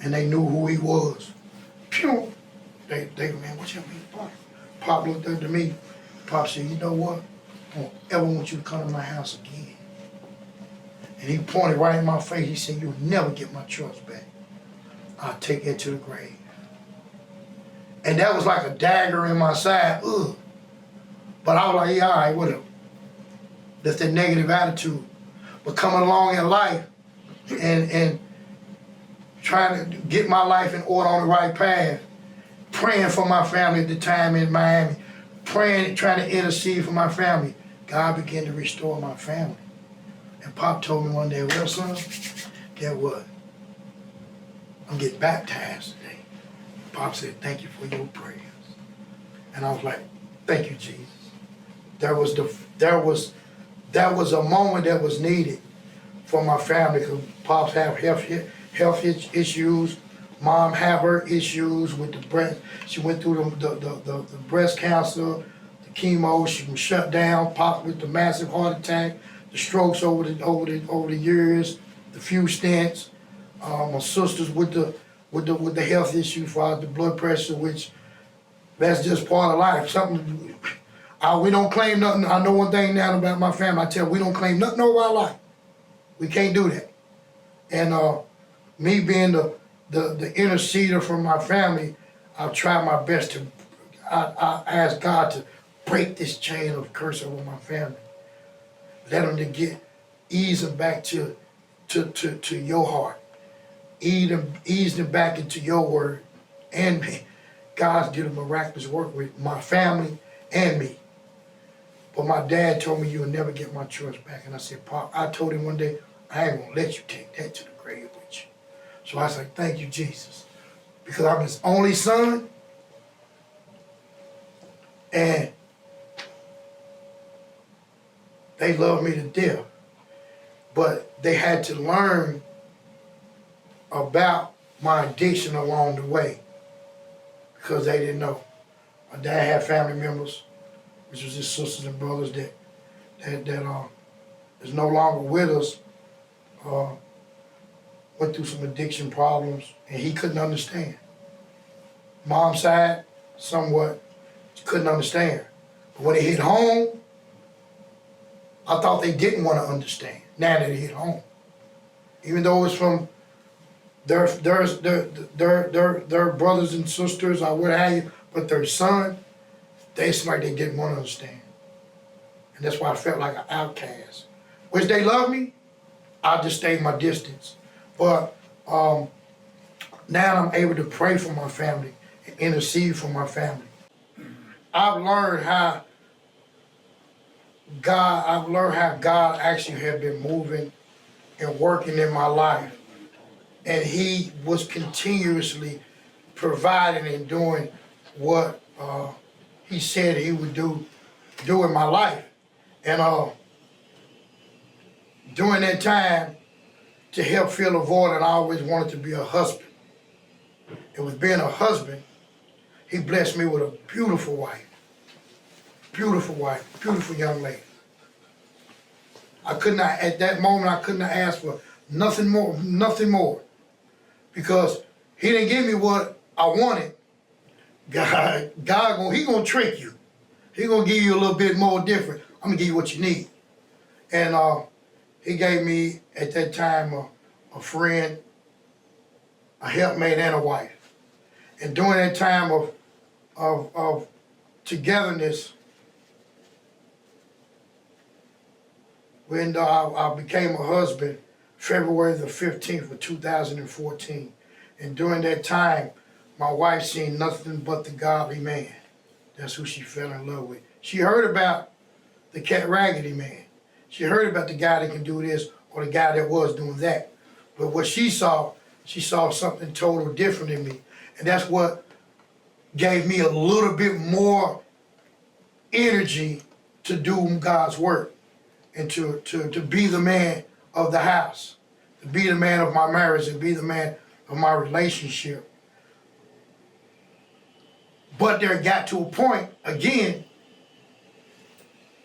and they knew who he was. Pew! They man, what's your name, Pop? Pop looked up to me. Pop said, you know what? I don't ever want you to come to my house again. And he pointed right in my face. He said, you'll never get my trust back. I'll take it to the grave. And that was like a dagger in my side. Ugh. But I was like, yeah, all right, whatever. That's the negative attitude. But coming along in life and trying to get my life in order on the right path, praying for my family at the time in Miami, praying, trying to intercede for my family, God began to restore my family. And Pop told me one day, well, son, guess what? I'm getting baptized today. Pop said, thank you for your prayers. And I was like, thank you, Jesus. That was a moment that was needed for my family, because Pops have health issues. Mom have her issues with the breast. She went through the breast cancer, the chemo. She was shut down. Pop with the massive heart attack, the strokes over the years, the few stents. My sisters with the health issue for the blood pressure, which that's just part of life. Something we don't claim nothing. I know one thing now about my family. I tell you, we don't claim nothing over our life. We can't do that. And me being the interceder for my family, I've tried my best to. I ask God to break this chain of curse over my family. Let them to get ease them back to your heart. Ease them back into your word. And me. God's did a miraculous work with my family and me. But my dad told me you'll never get my trust back. And I said, Pop, I told him one day, I ain't gonna let you take that to the grave with you. So I said, thank you, Jesus. Because I'm his only son. And they love me to death. But they had to learn about my addiction along the way. Because they didn't know. My dad had family members, which was his sisters and brothers that is no longer with us, went through some addiction problems, and he couldn't understand. Mom's side, somewhat, couldn't understand. But when they hit home, I thought they didn't want to understand. Now that they hit home, even though it was from their brothers and sisters or what have you, but their son, they seemed like they didn't want to understand. And that's why I felt like an outcast. Which they love me, I just stayed my distance. But now I'm able to pray for my family and intercede for my family. I've learned how God actually had been moving and working in my life. And he was continuously providing and doing what he said he would do in my life. And during that time, to help fill a void, and I always wanted to be a husband. And with being a husband, he blessed me with a beautiful wife, beautiful young lady. I could not, at that moment, I couldn't have asked for nothing more. Because he didn't give me what I wanted. God, he gonna trick you. He gonna give you a little bit more different. I'm gonna give you what you need. And he gave me, at that time, a friend, a helpmate, and a wife. And during that time of togetherness, when I became a husband, February the 15th of 2014. And during that time, my wife seen nothing but the godly man. That's who she fell in love with. She heard about the cat raggedy man. She heard about the guy that can do this or the guy that was doing that. But what she saw something total different in me. And that's what gave me a little bit more energy to do God's work and to be the man of the house, to be the man of my marriage, and be the man of my relationship. But there got to a point, again,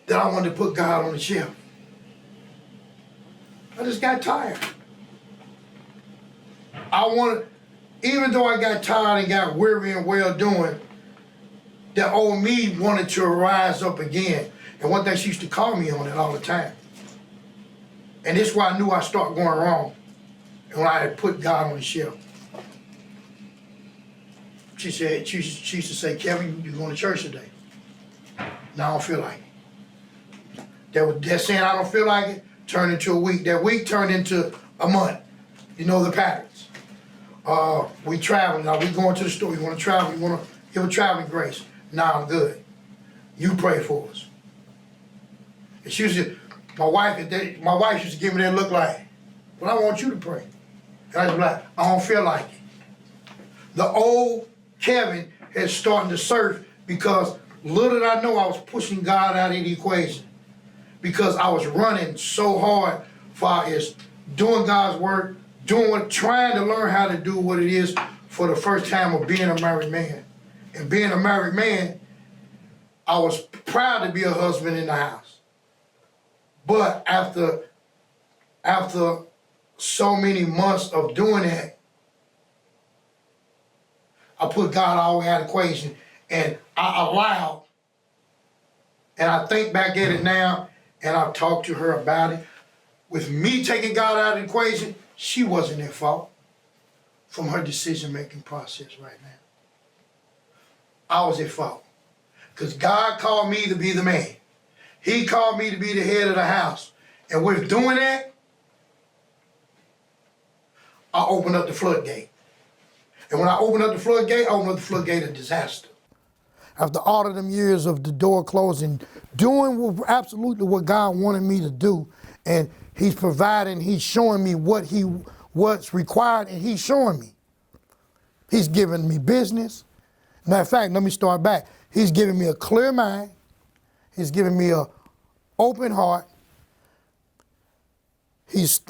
that I wanted to put God on the shelf. I just got tired. Even though I got tired and got weary and well-doing, that old me wanted to rise up again. And one thing, she used to call me on it all the time. And this is why I knew I started going wrong. And when I had put God on the shelf. She used to say, Kevin, you going to church today? No, I don't feel like it. That saying I don't feel like it turned into a week. That week turned into a month. You know the patterns. We traveling. Now we going to the store. You want to travel? You want to give a traveling grace? Nah, I'm good. You pray for us. And she used to, my wife used to give me that look like, well, I want you to pray. And I was like, I don't feel like it. The old Kevin is starting to surf because little did I know I was pushing God out of the equation. Because I was running so hard far as doing God's work, trying to learn how to do what it is for the first time of being a married man. And being a married man, I was proud to be a husband in the house. But after so many months of doing that, I put God all the way out of the equation, and I allowed, and I think back at it now, and I've talked to her about it. With me taking God out of the equation, she wasn't at fault from her decision-making process right now. I was at fault. Because God called me to be the man. He called me to be the head of the house. And with doing that, I opened up the floodgate. And when I opened up the floodgate, I opened up the floodgate of disaster. After all of them years of the door closing, doing absolutely what God wanted me to do, and he's providing, he's showing me what's required, and he's showing me. He's giving me business. Matter of fact, let me start back. He's giving me a clear mind. He's giving me an open heart. He's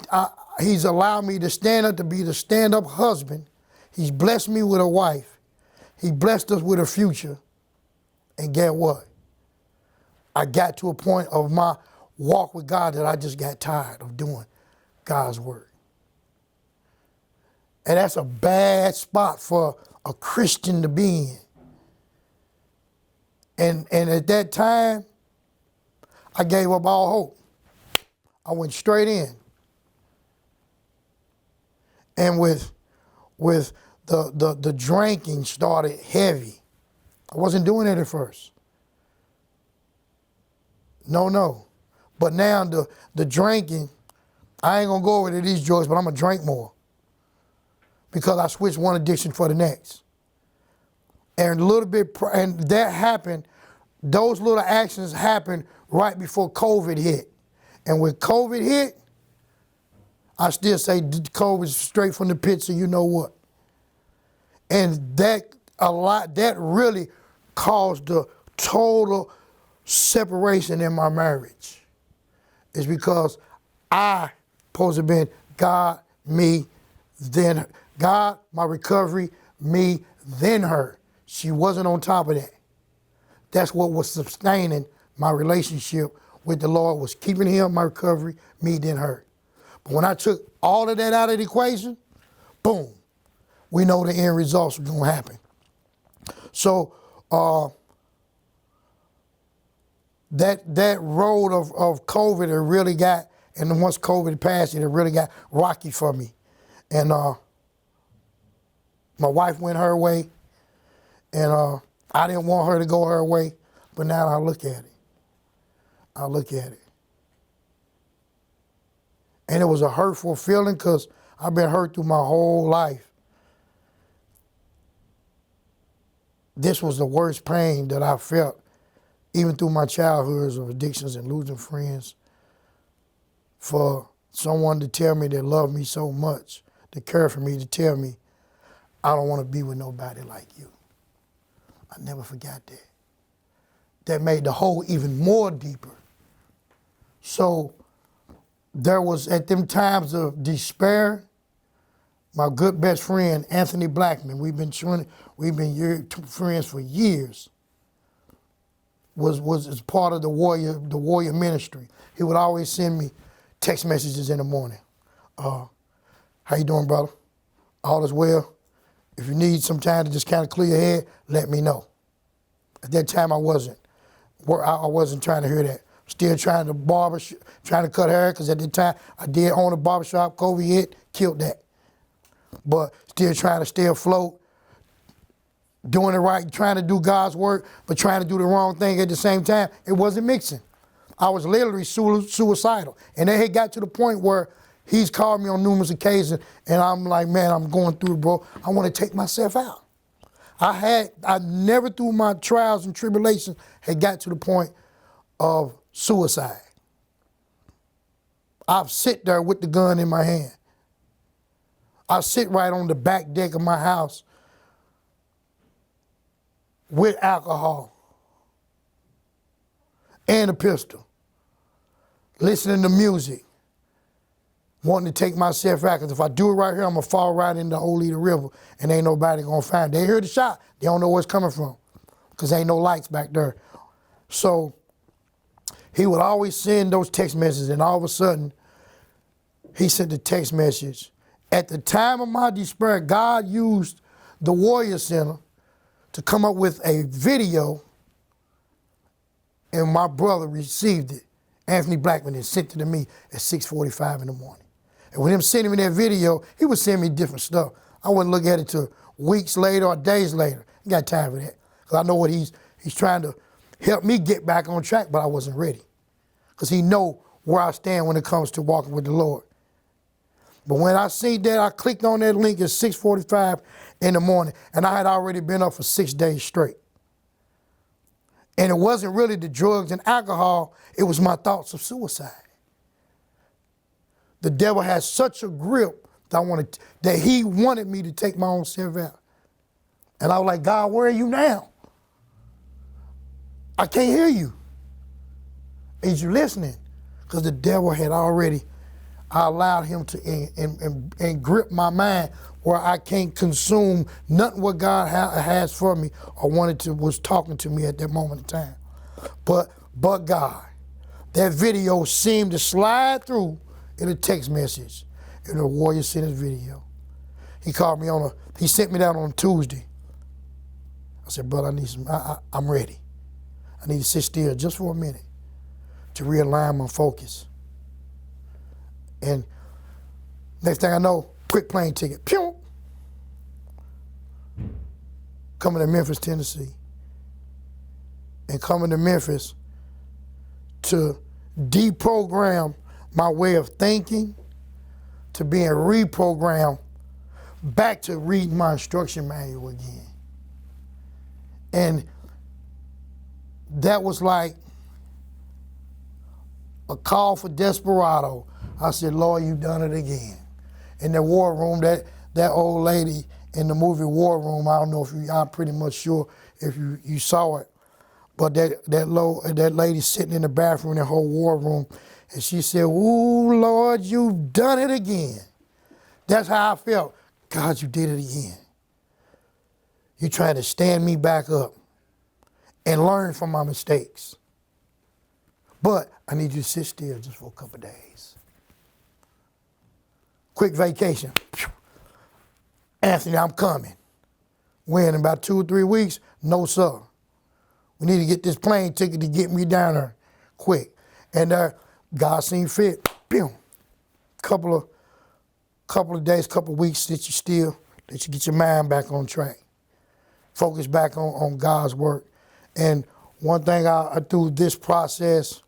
allowed me to stand up to be the stand-up husband. He's blessed me with a wife. He blessed us with a future. And get what? I got to a point of my walk with God that I just got tired of doing God's word. And that's a bad spot for a Christian to be in. And at that time, I gave up all hope. I went straight in. And with the drinking started heavy. I wasn't doing it at first. No. But now the drinking, I ain't gonna go over to these drugs, but I'm gonna drink more. Because I switched one addiction for the next. And a little bit, and that happened, those little actions happened right before COVID hit. And when COVID hit, I still say COVID straight from the pits of you know what. And that really caused the total separation in my marriage. It's because I supposed to have been God, me, then her. God, my recovery, me, then her. She wasn't on top of that. That's what was sustaining my relationship with the Lord, was keeping him, my recovery, me, then her. But when I took all of that out of the equation, boom, we know the end results are gonna happen. So that road of COVID, it really got, and then once COVID passed, it really got rocky for me. And my wife went her way, and I didn't want her to go her way, but now I look at it. And it was a hurtful feeling because I've been hurt through my whole life. This was the worst pain that I felt, even through my childhoods of addictions and losing friends. For someone to tell me they love me so much, to care for me, to tell me, I don't want to be with nobody like you. I never forgot that. That made the hole even more deeper. So there was, at them times of despair, my good best friend, Anthony Blackman, we've been friends for years, was part of the warrior ministry. He would always send me text messages in the morning. How you doing, brother? All is well? If you need some time to just kind of clear your head, let me know. At that time, I wasn't trying to hear that. Still trying to cut hair, because at the time, I did own a barbershop. COVID hit, killed that. But still trying to stay afloat, doing it right, trying to do God's work, but trying to do the wrong thing at the same time. It wasn't mixing. I was literally suicidal. And it had got to the point where he's called me on numerous occasions, and I'm like, man, I'm going through it, bro. I want to take myself out. I never through my trials and tribulations had got to the point of suicide. I'd sit there with the gun in my hand. I'd sit right on the back deck of my house with alcohol and a pistol, listening to music, wanting to take myself out, because if I do it right here, I'm going to fall right into the Olita River, and ain't nobody going to find it. They hear the shot, they don't know where it's coming from, because ain't no lights back there. So he would always send those text messages, and all of a sudden, he sent the text message. At the time of my despair, God used the Warrior Center to come up with a video, and my brother received it. Anthony Blackman, and sent it to me at 6:45 in the morning. And with him sending me that video, he would send me different stuff. I wouldn't look at it till weeks later or days later. I got time for that, because I know what he's trying to help me get back on track, but I wasn't ready, because he know where I stand when it comes to walking with the Lord. But when I seen that, I clicked on that link at 6:45 in the morning, and I had already been up for 6 days straight. And it wasn't really the drugs and alcohol, it was my thoughts of suicide. The devil has such a grip that he wanted me to take my own self out. And I was like, God, where are you now? I can't hear you. Is you listening? Because the devil had already, I allowed him to grip my mind where I can't consume nothing what God has for me or was talking to me at that moment in time. But God, that video seemed to slide through in a text message in a Warrior sent his video. He called me he sent me down on Tuesday. I said, brother, I'm ready. I need to sit still just for a minute to realign my focus. And next thing I know, quick plane ticket, pew! Coming to Memphis, Tennessee. And coming to Memphis to deprogram my way of thinking, to being reprogrammed back to reading my instruction manual again. And that was like a call for desperado. I said, Lord, you've done it again. In the war room, that old lady in the movie War Room, I don't know if I'm pretty much sure if you saw it, but that lady sitting in the bathroom in the whole war room, and she said, ooh, Lord, you've done it again. That's how I felt. God, you did it again. You tried to stand me back up and learn from my mistakes. But I need you to sit still just for a couple of days. Quick vacation. Anthony, I'm coming. When, in about 2 or 3 weeks? No, sir. We need to get this plane ticket to get me down there quick. And God seemed fit. Pew. Couple of days, couple of weeks that you get your mind back on track. Focus back on God's work. And one thing I through this process,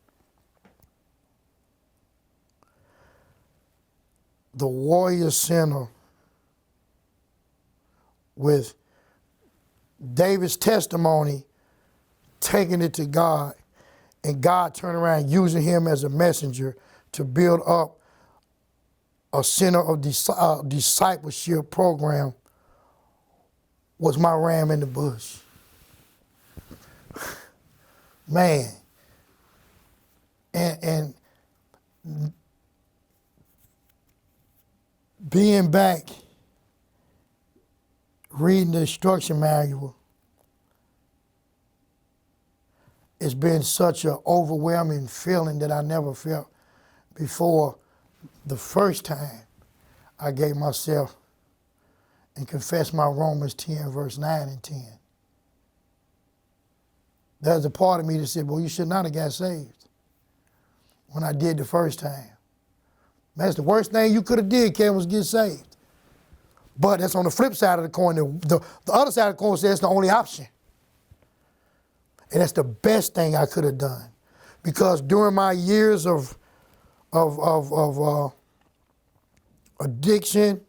the Warrior Center, with David's testimony, taking it to God, and God turned around using him as a messenger to build up a center of discipleship program, was my ram in the bush. Man. And being back, reading the instruction manual, it's been such an overwhelming feeling that I never felt before the first time I gave myself and confessed my Romans 10, verse 9 and 10. There's a part of me that said, well, you should not have got saved when I did the first time. That's the worst thing you could have did, Kevin, was get saved. But that's on the flip side of the coin. The other side of the coin says it's the only option. And that's the best thing I could have done. Because during my years of addiction,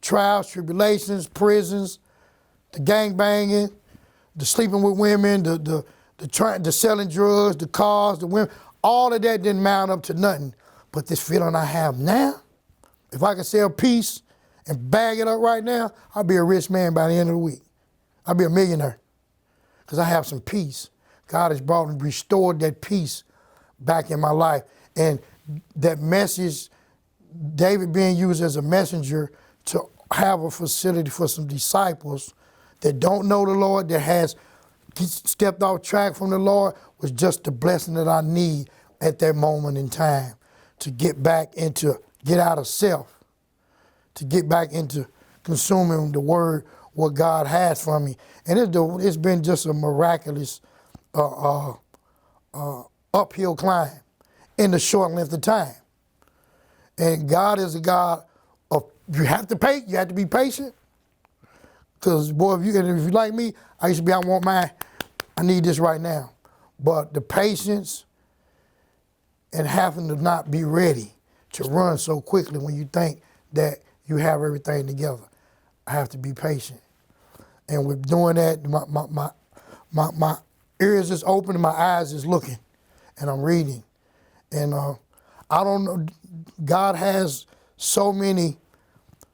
trials, tribulations, prisons, the gangbanging, the sleeping with women, the selling drugs, the cars, the women, all of that didn't mount up to nothing. But this feeling I have now, if I could sell peace and bag it up right now, I'll be a rich man by the end of the week. I'll be a millionaire because I have some peace. God has brought and restored that peace back in my life. And that message, David being used as a messenger to have a facility for some disciples that don't know the Lord, that has stepped off track from the Lord, was just the blessing that I need at that moment in time to get out of self, to get back into consuming the word, what God has for me. And it's been just a miraculous uphill climb in the short length of time. And God is a God of, you have to be patient. Because, boy, if you like me, I used to be, I need this right now. But the patience and having to not be ready to run so quickly when you think that you have everything together. I have to be patient. And with doing that, my ears is open and my eyes is looking, and I'm reading. And I don't know, God has so many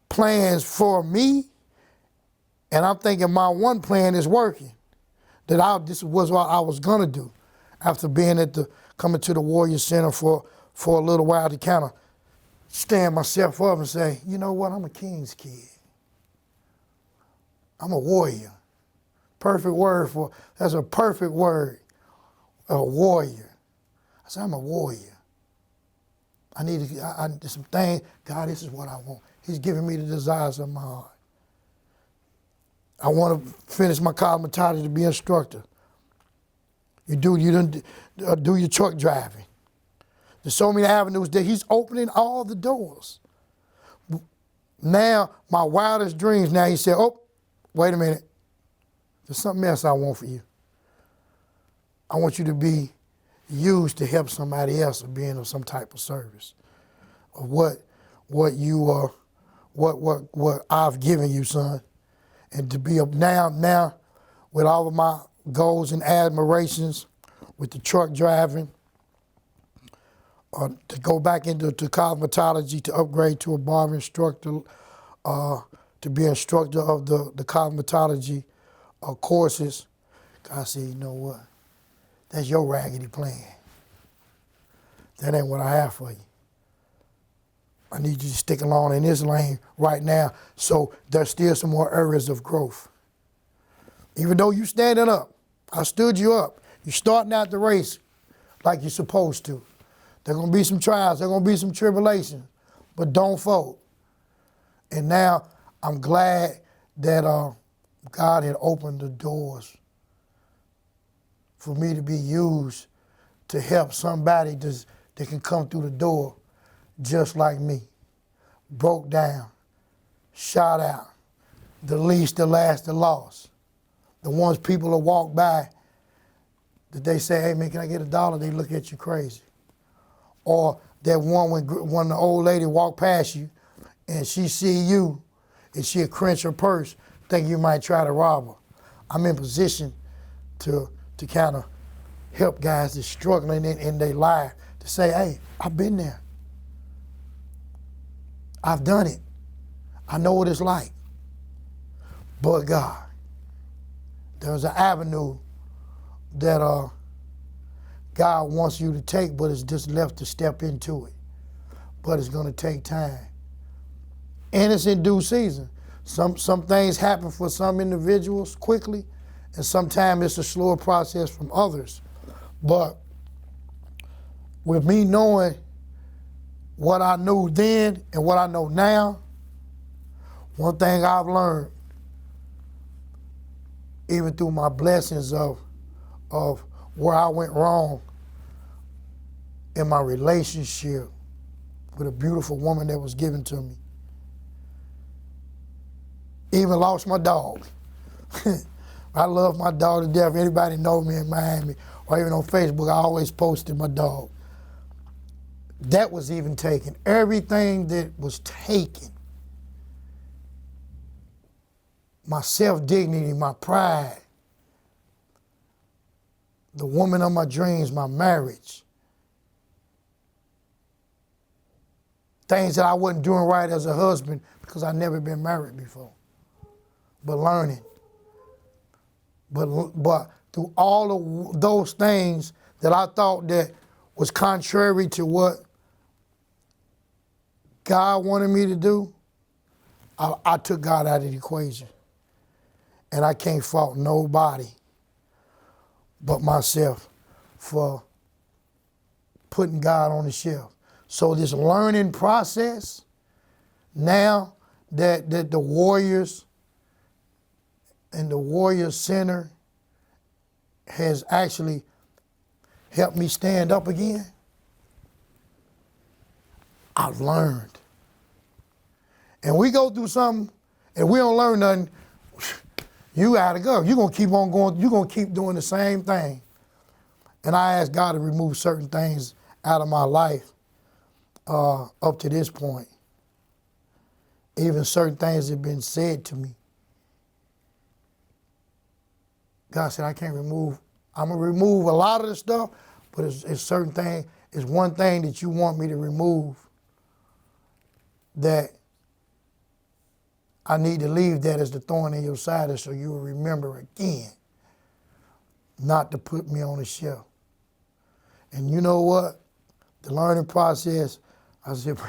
plans for me, and I'm thinking my one plan is working. This was what I was gonna do after being coming to the Warrior Center for a little while, to kind of stand myself up and say, you know what, I'm a king's kid. I'm a warrior. Perfect word that's a perfect word, a warrior. I said, I'm a warrior. I need some things. God, this is what I want. He's giving me the desires of my heart. I want to finish my cosmetology to be an instructor. You do your truck driving. There's so many avenues that he's opening all the doors. Now, my wildest dreams, now he said, oh, wait a minute. There's something else I want for you. I want you to be used to help somebody else or being of some type of service. Of what I've given you, son. And to be up now with all of my goals and admirations with the truck driving, to go back into cosmetology, to upgrade to a barber instructor, to be instructor of the cosmetology courses. God said, you know what? That's your raggedy plan. That ain't what I have for you. I need you to stick along in this lane right now, so there's still some more areas of growth. Even though you standing up, I stood you up. You're starting out the race like you're supposed to. There are going to be some trials, there are going to be some tribulations, but don't fold. And now I'm glad that God had opened the doors for me to be used to help somebody that can come through the door just like me. Broke down, shot out, the least, the last, the lost. The ones people will walk by that they say, hey man, can I get $1? They look at you crazy. Or that one when the old lady walk past you and she see you and she'll clench her purse, think you might try to rob her. I'm in position to kind of help guys that's struggling in their life to say, hey, I've been there. I've done it. I know what it's like. But God, there's an avenue that God wants you to take, but it's just left to step into it. But it's going to take time. And it's in due season. Some things happen for some individuals quickly, and sometimes it's a slower process from others. But with me knowing what I knew then and what I know now, one thing I've learned, even through my blessings of where I went wrong in my relationship with a beautiful woman that was given to me. Even lost my dog. I love my dog to death. Anybody know me in Miami or even on Facebook, I always posted my dog. That was even taken. Everything that was taken, my self-dignity, my pride, the woman of my dreams, my marriage, things that I wasn't doing right as a husband because I'd never been married before, but learning. But through all of those things that I thought that was contrary to what God wanted me to do, I took God out of the equation. And I can't fault nobody but myself for putting God on the shelf. So this learning process, now that the Warriors and the Warrior Center has actually helped me stand up again, I've learned. And we go through something and we don't learn nothing, you gotta go. You're gonna keep on going, you're gonna keep doing the same thing. And I ask God to remove certain things out of my life up to this point. Even certain things have been said to me. God said, I can't remove. I'm going to remove a lot of the stuff, but it's certain thing. It's one thing that you want me to remove that I need to leave that as the thorn in your side so you will remember again not to put me on the shelf. And you know what? The learning process, I said, I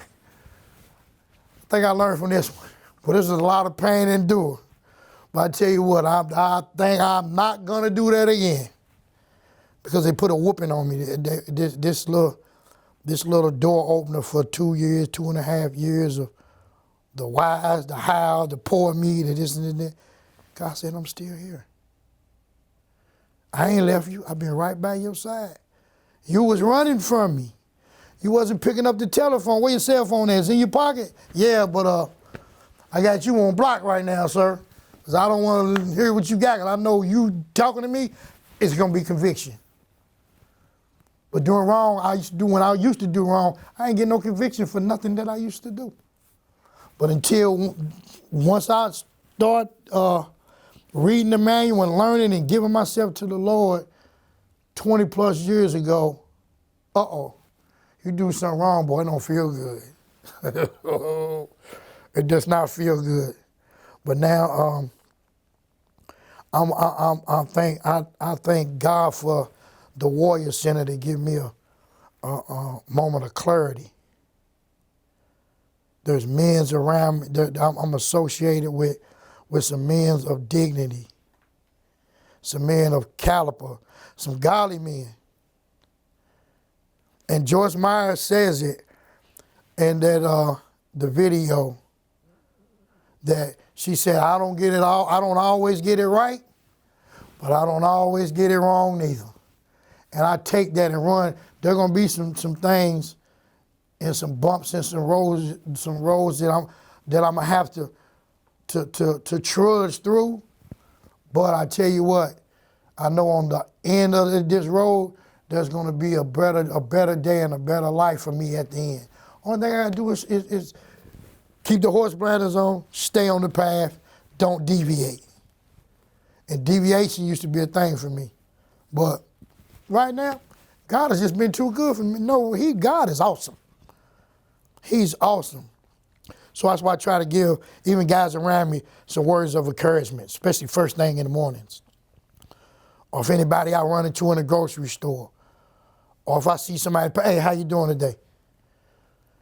think I learned from this one. But this is a lot of pain and endure. But I tell you what, I think I'm not going to do that again. Because they put a whooping on me. This little door opener for 2 years, 2.5 years of the whys, the how, the poor me, the this and that. God said, I'm still here. I ain't left you. I've been right by your side. You was running from me. You wasn't picking up the telephone. Where your cell phone is? In your pocket? Yeah, but I got you on block right now, sir. Because I don't want to hear what you got. Because I know you talking to me, it's going to be conviction. But doing wrong, when I used to do wrong, I ain't getting no conviction for nothing that I used to do. But once I start reading the manual and learning and giving myself to the Lord 20 plus years ago, you do something wrong, boy, it don't feel good. It does not feel good. But now I thank God for the Warrior Center to give me a moment of clarity. There's men's around me. I'm associated with some men of dignity, some men of caliber, some godly men. And Joyce Meyer says it in that the video that she said, I don't get it all. I don't always get it right, but I don't always get it wrong neither. And I take that and run. There are gonna be some things and some bumps and some roads that I'm gonna have to trudge through. But I tell you what, I know on the end of this road, there's gonna be a better day and a better life for me at the end. Only thing I gotta do is keep the horse blinders on, stay on the path, don't deviate. And deviation used to be a thing for me. But right now, God has just been too good for me. No, God is awesome. He's awesome. So that's why I try to give even guys around me some words of encouragement, especially first thing in the mornings. Or if anybody I run into in a grocery store. Or if I see somebody, hey, how you doing today?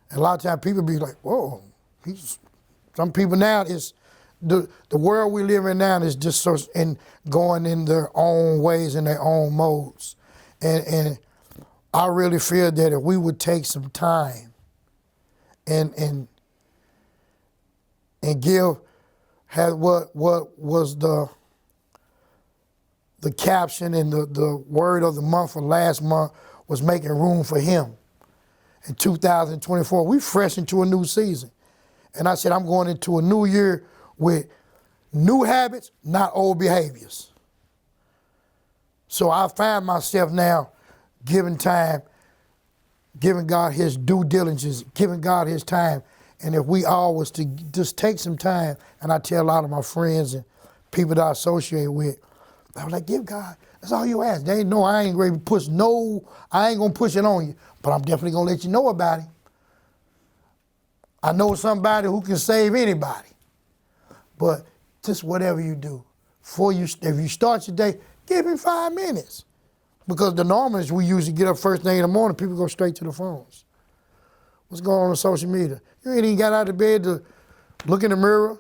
And a lot of times people be like, whoa. Some people now, is the world we live in now is just so going in their own ways, in their own modes. And I really feel that if we would take some time and what was the caption and the word of the month for last month was making room for him. In 2024, we fresh into a new season. And I said, I'm going into a new year with new habits, not old behaviors. So I find myself now giving time, giving God his due diligence, giving God his time. And if we all was to just take some time, and I tell a lot of my friends and people that I associate with, I was like, give God, that's all you ask. They know I ain't going to push I ain't going to push it on you, but I'm definitely going to let you know about it. I know somebody who can save anybody. But just whatever you do, if you start your day, give him 5 minutes. Because the normal is we usually get up first thing in the morning, people go straight to the phones. What's going on social media? You ain't even got out of bed to look in the mirror,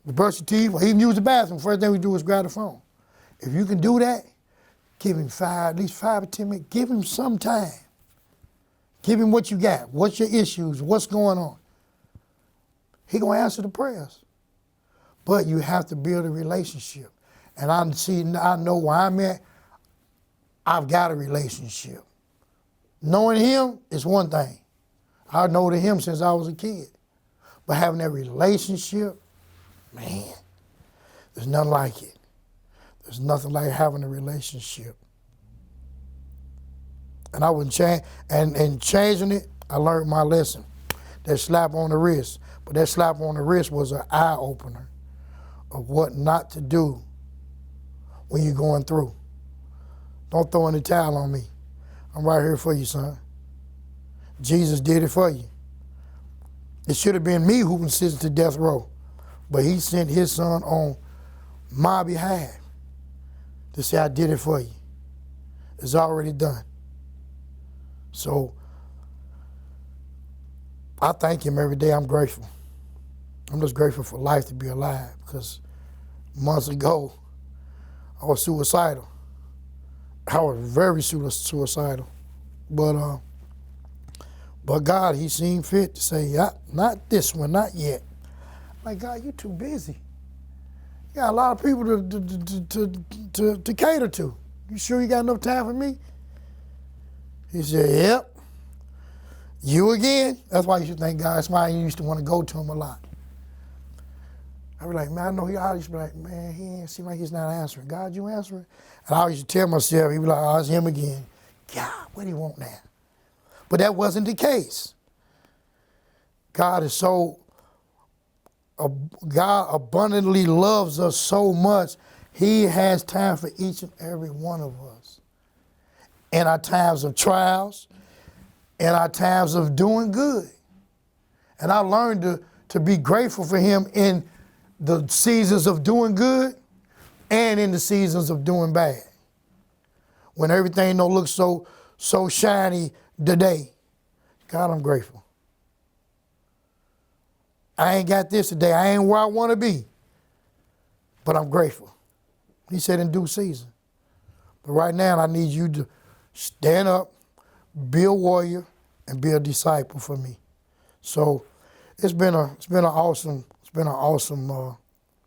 to brush your teeth, or even use the bathroom. First thing we do is grab the phone. If you can do that, give him at least 5 or 10 minutes. Give him some time. Give him what you got. What's your issues? What's going on? He gonna answer the prayers. But you have to build a relationship. And I know where I'm at. I've got a relationship. Knowing him is one thing. I know him since I was a kid. But having that relationship, man, there's nothing like it. There's nothing like having a relationship. And I wouldn't change. And changing it, I learned my lesson. That slap on the wrist. But that slap on the wrist was an eye opener of what not to do when you're going through. Don't throw in the towel on me. I'm right here for you, son. Jesus did it for you. It should have been me who was sentenced to death row, but he sent his son on my behalf to say, I did it for you. It's already done. So I thank him every day. I'm grateful. I'm just grateful for life to be alive, because months ago, I was suicidal. I was very suicidal. But God, he seen fit to say, yeah, not this one, not yet. Like, God, you too busy. You got a lot of people to cater to. You sure you got enough time for me? He said, yep. You again? That's why you should thank God. That's why you used to want to go to him a lot. I was like, man, I know he always be like, man, he ain't seem like he's not answering. God, you answering? And I always used to tell myself, he be like, oh, it's him again. God, what do you want now? But that wasn't the case. God is so, God abundantly loves us so much, he has time for each and every one of us. In our times of trials, in our times of doing good. And I learned to be grateful for him in the seasons of doing good and in the seasons of doing bad. When everything don't look so shiny today. God, I'm grateful. I ain't got this today. I ain't where I want to be. But I'm grateful. He said in due season. But right now, I need you to stand up, be a warrior, and be a disciple for me. So it's been an awesome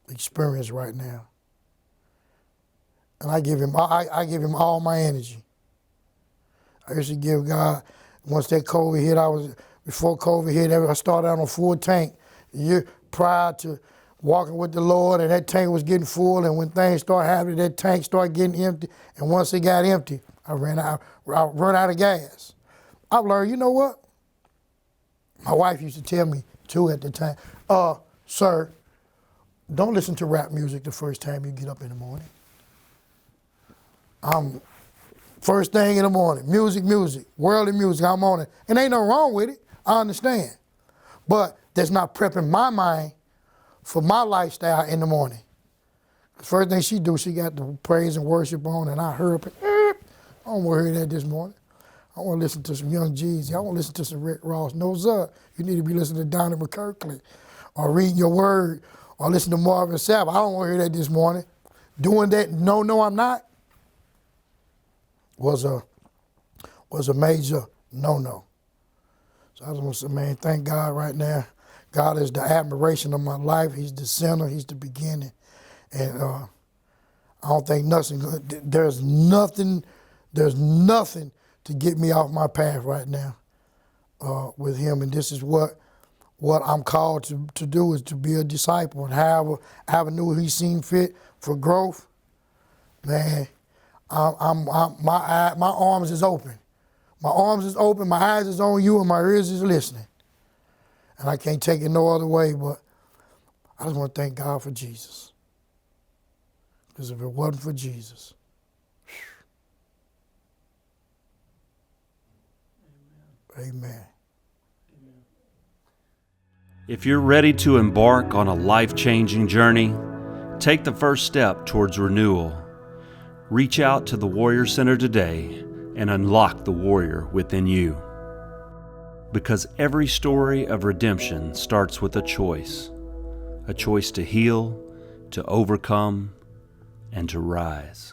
experience right now. And I give him all my energy. I used to give God, once that COVID hit, before COVID hit, I started out on full tank. A year prior to walking with the Lord, and that tank was getting full, and when things started happening, that tank started getting empty, and once it got empty, I run out of gas. I've learned, you know what? My wife used to tell me, too, at the time, sir, don't listen to rap music the first time you get up in the morning. First thing in the morning, music, worldly music, I'm on it. And ain't nothing wrong with it, I understand. But that's not prepping my mind for my lifestyle in the morning. The first thing she do, she got the praise and worship on, and I heard up, I don't want to hear that this morning. I want to listen to some Young Jeezy. I want to listen to some Rick Ross. No, sir. You need to be listening to Donnie McKirkland or reading your word or listening to Marvin Sapp. I don't want to hear that this morning. Doing that, no, I'm not, was a major no. So I just want to say, man, thank God right now. God is the admiration of my life. He's the center. He's the beginning. And I don't think there's nothing to get me off my path right now with him. And this is what I'm called to do, is to be a disciple. And however avenue he seen fit for growth, man, my arms is open. My arms is open, my eyes is on you, and my ears is listening. And I can't take it no other way, but I just want to thank God for Jesus. Because if it wasn't for Jesus, Amen. If you're ready to embark on a life-changing journey, take the first step towards renewal. Reach out to the Warrior Center today and unlock the warrior within you. Because every story of redemption starts with a choice to heal, to overcome, and to rise.